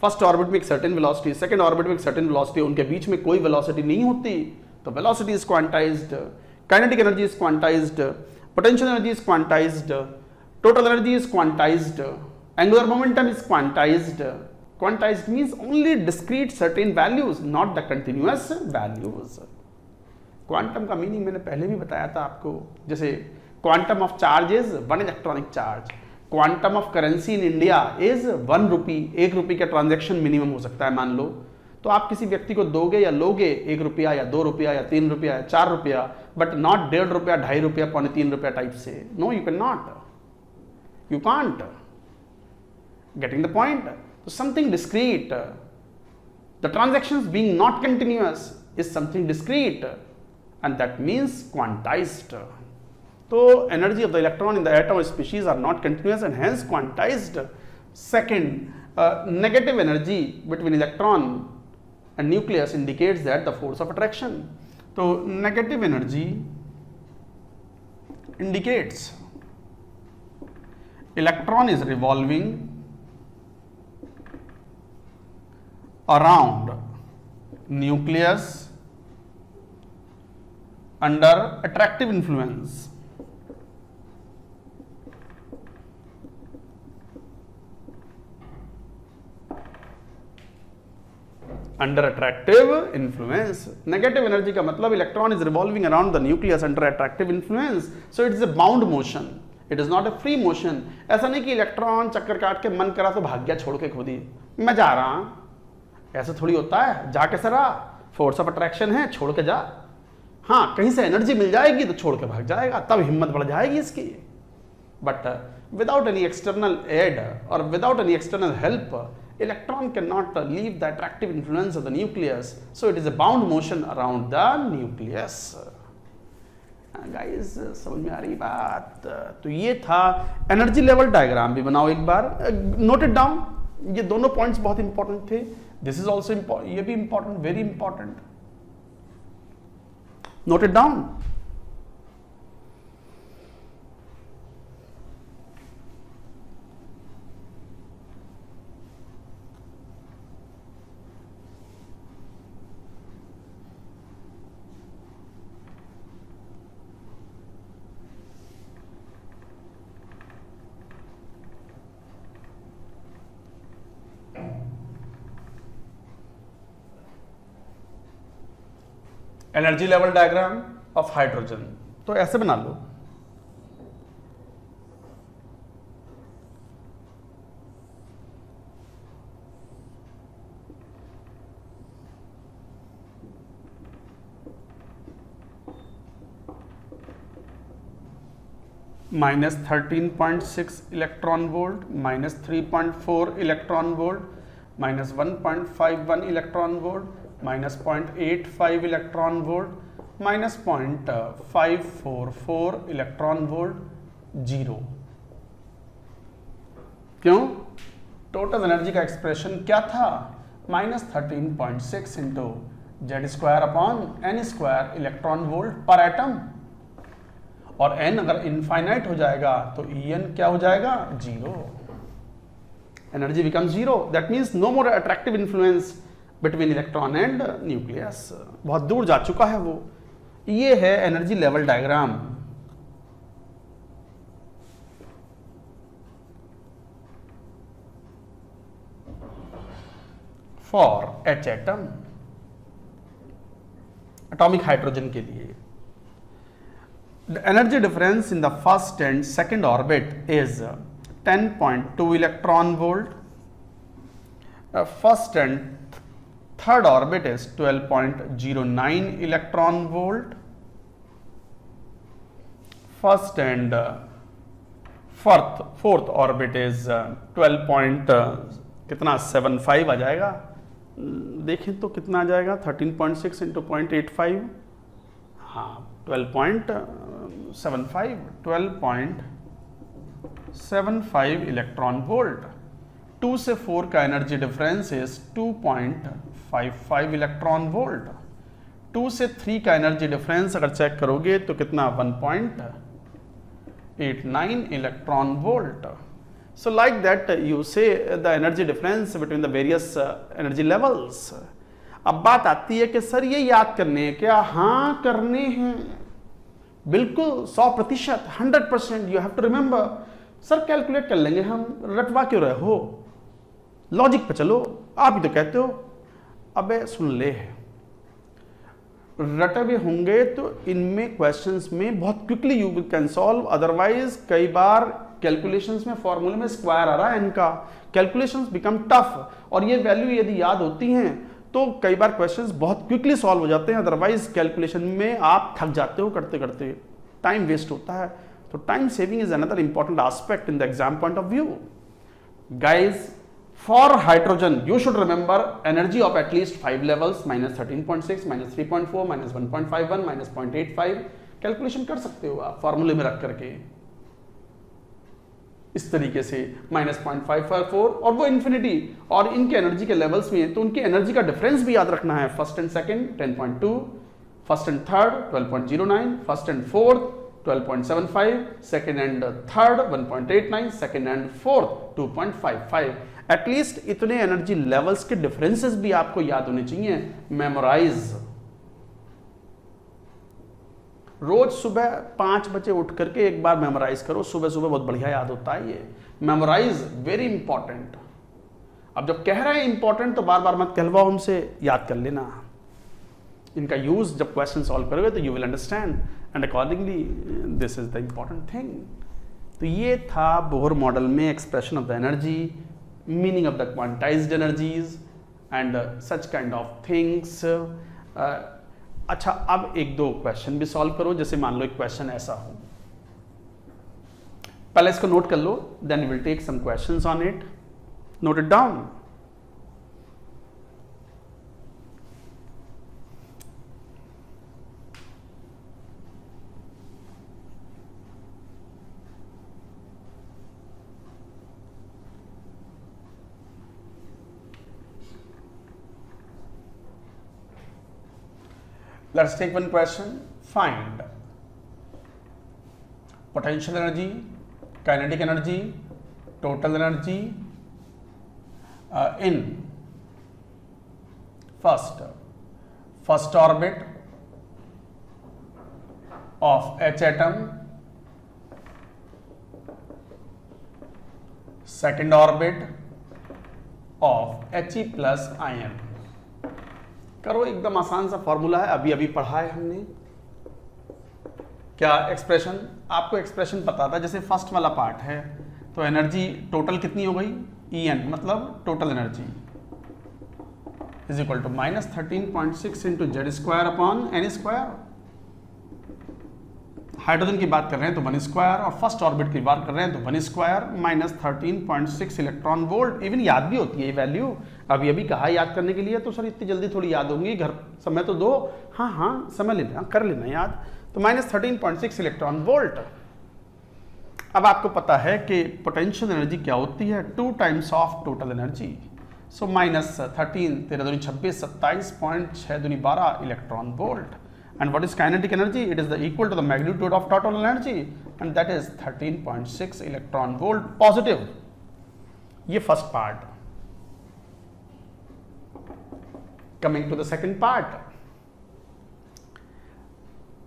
First orbit में एक सर्टेन वेलोसिटी, सेकंड ऑर्बिट में एक सर्टेन वेलोसिटी, उनके बीच में कोई वेलोसिटी नहीं होती, तो velocity is quantized. Kinetic energy is quantized, potential energy is quantized, total energy is quantized, angular momentum is quantized. Quantized means only discrete certain values, not the continuous values. Quantum का meaning मैंने पहले भी बताया था आपको. जैसे quantum of charge is 1 electronic charge. Quantum of currency in India is 1 रुपी. 1 रुपये का ट्रांजैक्शन मिनिमम हो सकता है मान लो. तो आप किसी व्यक्ति को दोगे या लोगे 1 रुपया या 2 रुपया या 3 रुपया या 4 रुपया, बट नॉट 1.5 रुपया, 2.5 रुपया, 3.25 रुपया टाइप से. No, you can not, you can't. Getting the point? तो something discrete, the transactions being not continuous is something discrete and that means quantized. तो energy of the electron in the atom species are not continuous and hence quantized. Second, negative energy between electron and nucleus indicates that the force of attraction. तो negative energy indicates electron is revolving around nucleus under attractive influence. Under attractive influence. Negative energy का मतलब electron is revolving around the nucleus under attractive influence. So it is a bound motion, it is not a free motion. ऐसा नहीं कि electron चक्कर काट के मन करा तो भाग गया छोड़ के खुद ही, मैं जा रहा हूं. ऐसा थोड़ी होता है. जा कैसे रहा? फोर्स ऑफ अट्रैक्शन है, छोड़ के जा. हाँ, कहीं से एनर्जी मिल जाएगी तो छोड़ के भाग जाएगा, तब हिम्मत बढ़ जाएगी इसकी. But without any external aid और without any external help, electron cannot leave the attractive influence of the nucleus, so it is a bound motion around the nucleus. Guys, समझ में आ रही बात? तो ये था एनर्जी लेवल डायग्राम. भी बनाओ एक बार, नोट इट डाउन. ये दोनों पॉइंट्स बहुत इंपॉर्टेंट थे. दिस इज ऑल्सो इंपॉर्टेंट, ये भी important, very important. Note it down. Energy level diagram of hydrogen. तो ऐसे बना लो. -13.6 electron volt, -3.4 electron volt, -1.51 electron volt, -0.85 electron volt, -0.544 electron volt, 0। क्यों? टोटल एनर्जी का एक्सप्रेशन क्या था? -13.6 into Z² n² electron volt पर एटम, और n अगर इनफाइनाइट हो जाएगा तो En क्या हो जाएगा? 0। Energy become 0। That means no more attractive influence between electron and nucleus. बहुत दूर जा चुका है वो। ये है energy level diagram. For H atom, atomic hydrogen के लिए। The energy difference in the first and second orbit is 10.2 electron volt. First and third orbit is 12.09 electron volt. First and fourth orbit is 12.75 आ जाएगा। देखें तो कितना आ जाएगा? 13.6 into 0.85, हाँ 12.75 electron volt. 2 से 4 का energy difference is 2.55 electron volt. 2 से 3 का एनर्जी डिफरेंस अगर चेक करोगे तो कितना? 1.89 electron volt. So like that you say the energy difference between the various energy levels. अब बात आती है कि सर ये याद करने हैं क्या? हाँ करने हैं, बिल्कुल 100%, 100% you have to remember. Sir calculate कर लेंगे हम, रटवा क्यों रहे हो? लॉजिक पे चलो, आप ही तो कहते हो। अबे सुन ले, रटे हुए होंगे तो इनमें क्वेश्चंस में बहुत quickly you can solve. Otherwise कई बार कैलकुलेशंस में फॉर्मूले में स्क्वायर आ रहा है इनका, कैलकुलेशंस बिकम टफ, और ये वैल्यू यदि याद होती हैं तो कई बार क्वेश्चंस बहुत क्विकली सॉल्व हो जाते हैं। अदरवाइज कैलकुलेशन में आप थक जाते हो, करते करते टाइम वेस्ट होता है। तो time saving is another important aspect in the exam point of view. Guys, for hydrogen you should remember energy of at least 5 levels, -13.6, -3.4, -1.51, -0.85। Calculation कर सकते हो आप फॉर्मूले में रख करके इस तरीके से, -0.554, और वो इन्फिनिटी, और इनके एनर्जी के लेवल्स में है तो उनकी एनर्जी का डिफरेंस भी याद रखना है। First and second 10.2, first and third 12.09, first and fourth 12.75, second and third 1.89, second and fourth 2.55। At least इतने एनर्जी लेवल्स के डिफरेंसेस भी आपको याद होने चाहिए। मेमोराइज, रोज सुबह 5 बजे उठ करके एक बार मेमोराइज करो। सुबह सुबह बहुत बढ़िया याद होता है ये। Memorise very important. अब जब कह रहे हैं इंपॉर्टेंट तो बार बार मत कहलवाओ हमसे, याद कर लेना। इनका यूज जब क्वेश्चन सॉल्व करोगे तो you will understand and accordingly this is the important thing. तो ये था बोहर मॉडल में expression of the energy, meaning of the quantized energies and such kind of things. अच्छा, अब एक दो क्वेश्चन भी सॉल्व करो। जैसे मान लो एक क्वेश्चन ऐसा हो, पहले इसको नोट कर लो, then will take some questions on it. Note it down. Let's take one question. Find potential energy, kinetic energy, total energy in first orbit of H atom, second orbit of He plus ion। करो, एकदम आसान सा formula है, अभी अभी पढ़ा है हमने। क्या एक्सप्रेशन, आपको एक्सप्रेशन पता था। जैसे फर्स्ट वाला पार्ट है तो एनर्जी टोटल कितनी हो गई? En, मतलब total energy is equal to -13.6 into Z² upon N²। Hydrogen की बात कर रहे हैं तो 1 स्क्वायर, और फर्स्ट ऑर्बिट की बात कर रहे हैं तो 1 square minus 13.6 electron volt. Even याद भी होती है ये वैल्यू, अभी अभी कहा याद करने के लिए, तो सर इतनी जल्दी थोड़ी याद होंगी, घर समय तो दो। हाँ हाँ समय लेना, कर लेना याद। तो माइनस 13.6 इलेक्ट्रॉन वोल्ट। अब आपको पता है कि पोटेंशियल एनर्जी क्या होती है, 2 times of total energy. So minus 13, 13 दूनी 26, 27.6 दूनी 12 electron volt. And what is kinetic energy? It is the equal to the magnitude of total energy, and that is 13.6 electron volt positive. ये first part. Coming to the second part.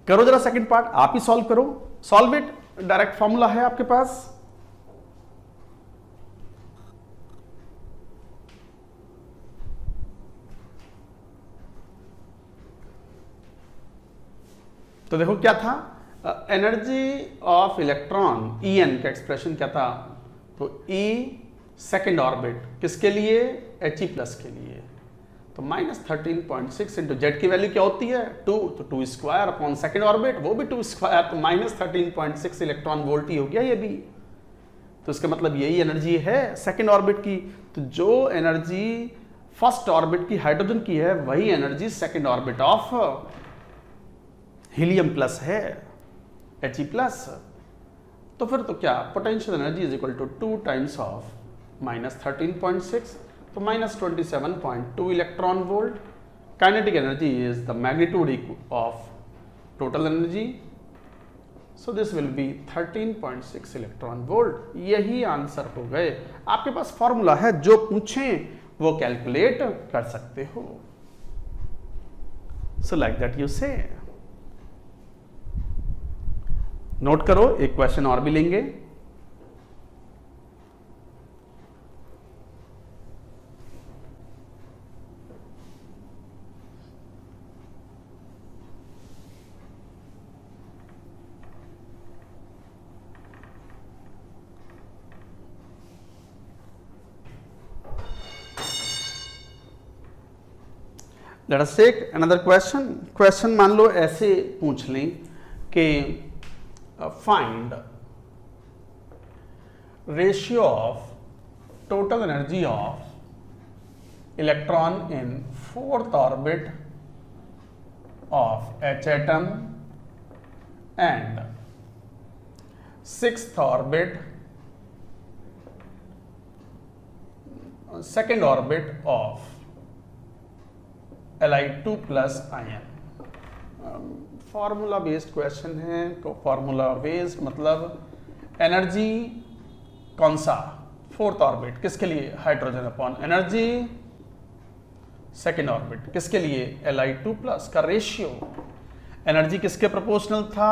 करो जरा second part, आप ही solve करो. Solve it. Direct formula है आपके पास. तो देखो क्या था, एनर्जी ऑफ इलेक्ट्रॉन En का एक्सप्रेशन क्या था, तो E सेकेंड ऑर्बिट किसके लिए, He प्लस के लिए, तो माइनस 13.6 इंटू जेड की वैल्यू क्या होती है 2, तो 2 स्क्वायर अपॉन सेकेंड ऑर्बिट, वो भी 2 स्क्वायर, तो माइनस 13.6 इलेक्ट्रॉन वोल्ट ही हो गया ये भी। तो इसका मतलब यही एनर्जी है सेकेंड ऑर्बिट की। तो जो एनर्जी फर्स्ट ऑर्बिट की हाइड्रोजन की है वही energy second orbit of helium plus है, He प्लस। तो फिर तो क्या, potential energy is equal to 2 times of minus 13.6, तो minus 27.2 electron volt. Kinetic energy is the magnitude of total energy, so this will be 13.6 electron volt. यही answer हो गए। आपके पास फॉर्मूला है, जो पूछें वो कैलकुलेट कर सकते हो। So like that you say. Note करो, एक क्वेश्चन और भी लेंगे। Let us take another question. Question मान लो ऐसे पूछ लें कि find ratio of total energy of electron in fourth orbit of H atom and sixth orbit, second orbit of Li2 plus ion। Formula based question है, तो formula based मतलब energy कौन सा, फोर्थ ऑर्बिट किसके लिए, hydrogen upon energy second orbit किसके लिए, Li2 plus का रेशियो। एनर्जी किसके प्रोपोर्शनल था,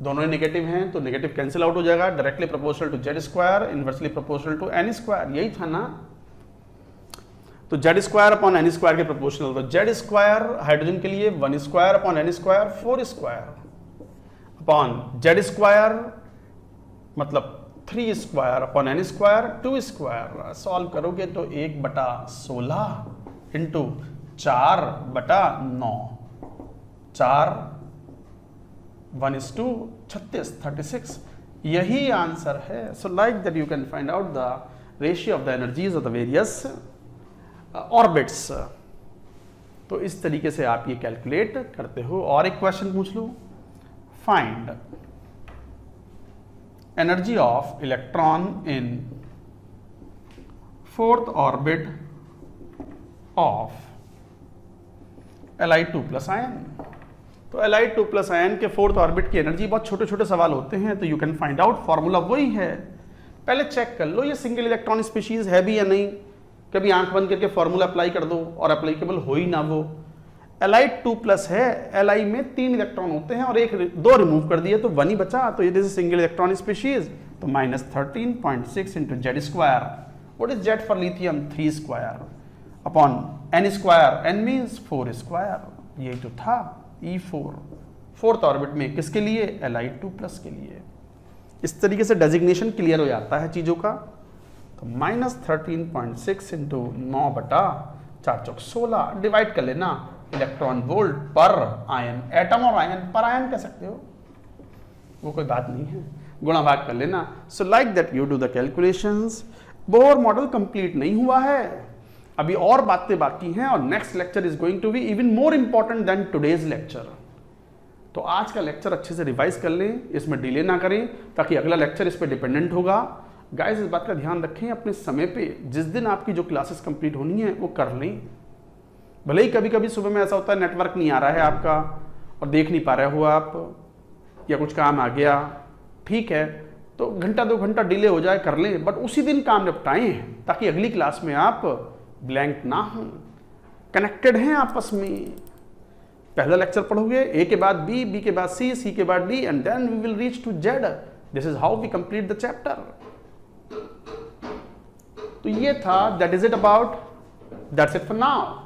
दोनों ही नेगेटिव हैं तो नेगेटिव कैंसिल आउट हो जाएगा, directly proportional to Z square, inversely proportional to N square, यही था ना। तो Z square upon N square के प्रोपोर्शनल, तो जेड स्क्वायर हाइड्रोजन के लिए 1 square upon N square 4 square upon Z square मतलब 3 square upon N square 2 square. Solve करोगे तो 1/16 इंटू 4/9, 4 1:2 36 36, यही आंसर है। सो like that you can find out the ratio of the energies of the various orbits. तो इस तरीके से आप ये कैलकुलेट करते हो। और एक क्वेश्चन पूछ लूं, find energy of electron in fourth orbit of Li2 plus ion. तो Li2 प्लस आयन के फोर्थ ऑर्बिट की एनर्जी, बहुत छोटे छोटे सवाल होते हैं तो you can find out, formula वही है। पहले चेक कर लो ये सिंगल इलेक्ट्रॉन स्पीशीज है भी या नहीं, कभी आंख बंद करके फॉर्मूला अप्लाई कर दो और अप्लीकेबल हो ही ना वो। Li2 प्लस है, Li में 3 इलेक्ट्रॉन होते हैं और 2 रिमूव कर दिए तो 1 ही बचा, तो ये सिंगल इलेक्ट्रॉन स्पीशीज। तो minus 13.6 into Z square, what is Z for lithium 3 square upon N square, N means 4 square, यही तो था E4 फोर्थ ऑर्बिट में किसके लिए, Li2 प्लस के लिए। इस तरीके से डेजिग्नेशन क्लियर हो जाता है चीजों का। तो माइनस 13.6 इंटू 9/4 डिवाइड कर लेना इलेक्ट्रॉन वोल्ट पर आयन, एटम और आयन पर आयन कह सकते हो। वो कोई बात नहीं है, गुणा भाग कर लेना। So like that you do the calculations. Bohr model complete नहीं हुआ है, अभी और बातें बाकी हैं, और next lecture is going to be even more important than today's lecture. तो आज का लेक्चर अच्छे से रिवाइज कर लें, इसमें डिले ना करें, ताकि अगला लेक्चर इस पर डिपेंडेंट होगा। गाइस, इस बात का ध्यान रखें, अपने समय पे जिस दिन आपकी जो क्लासेस कंप्लीट होनी है वो कर लें। भले ही कभी कभी सुबह में ऐसा होता है नेटवर्क नहीं आ रहा है आपका और देख नहीं पा रहे हो आप, या कुछ काम आ गया, ठीक है, तो घंटा 2 घंटा डिले हो जाए, कर लें, बट उसी दिन काम निपटाएं, ताकि अगली क्लास में आप ब्लैंक ना हो, कनेक्टेड हैं आपस में। पहला लेक्चर पढ़ोगे, ए के बाद बी, बी के बाद सी, सी के बाद D, and then we will reach to Z. This is how we complete the chapter. तो ये था, that is it about, that's it for now.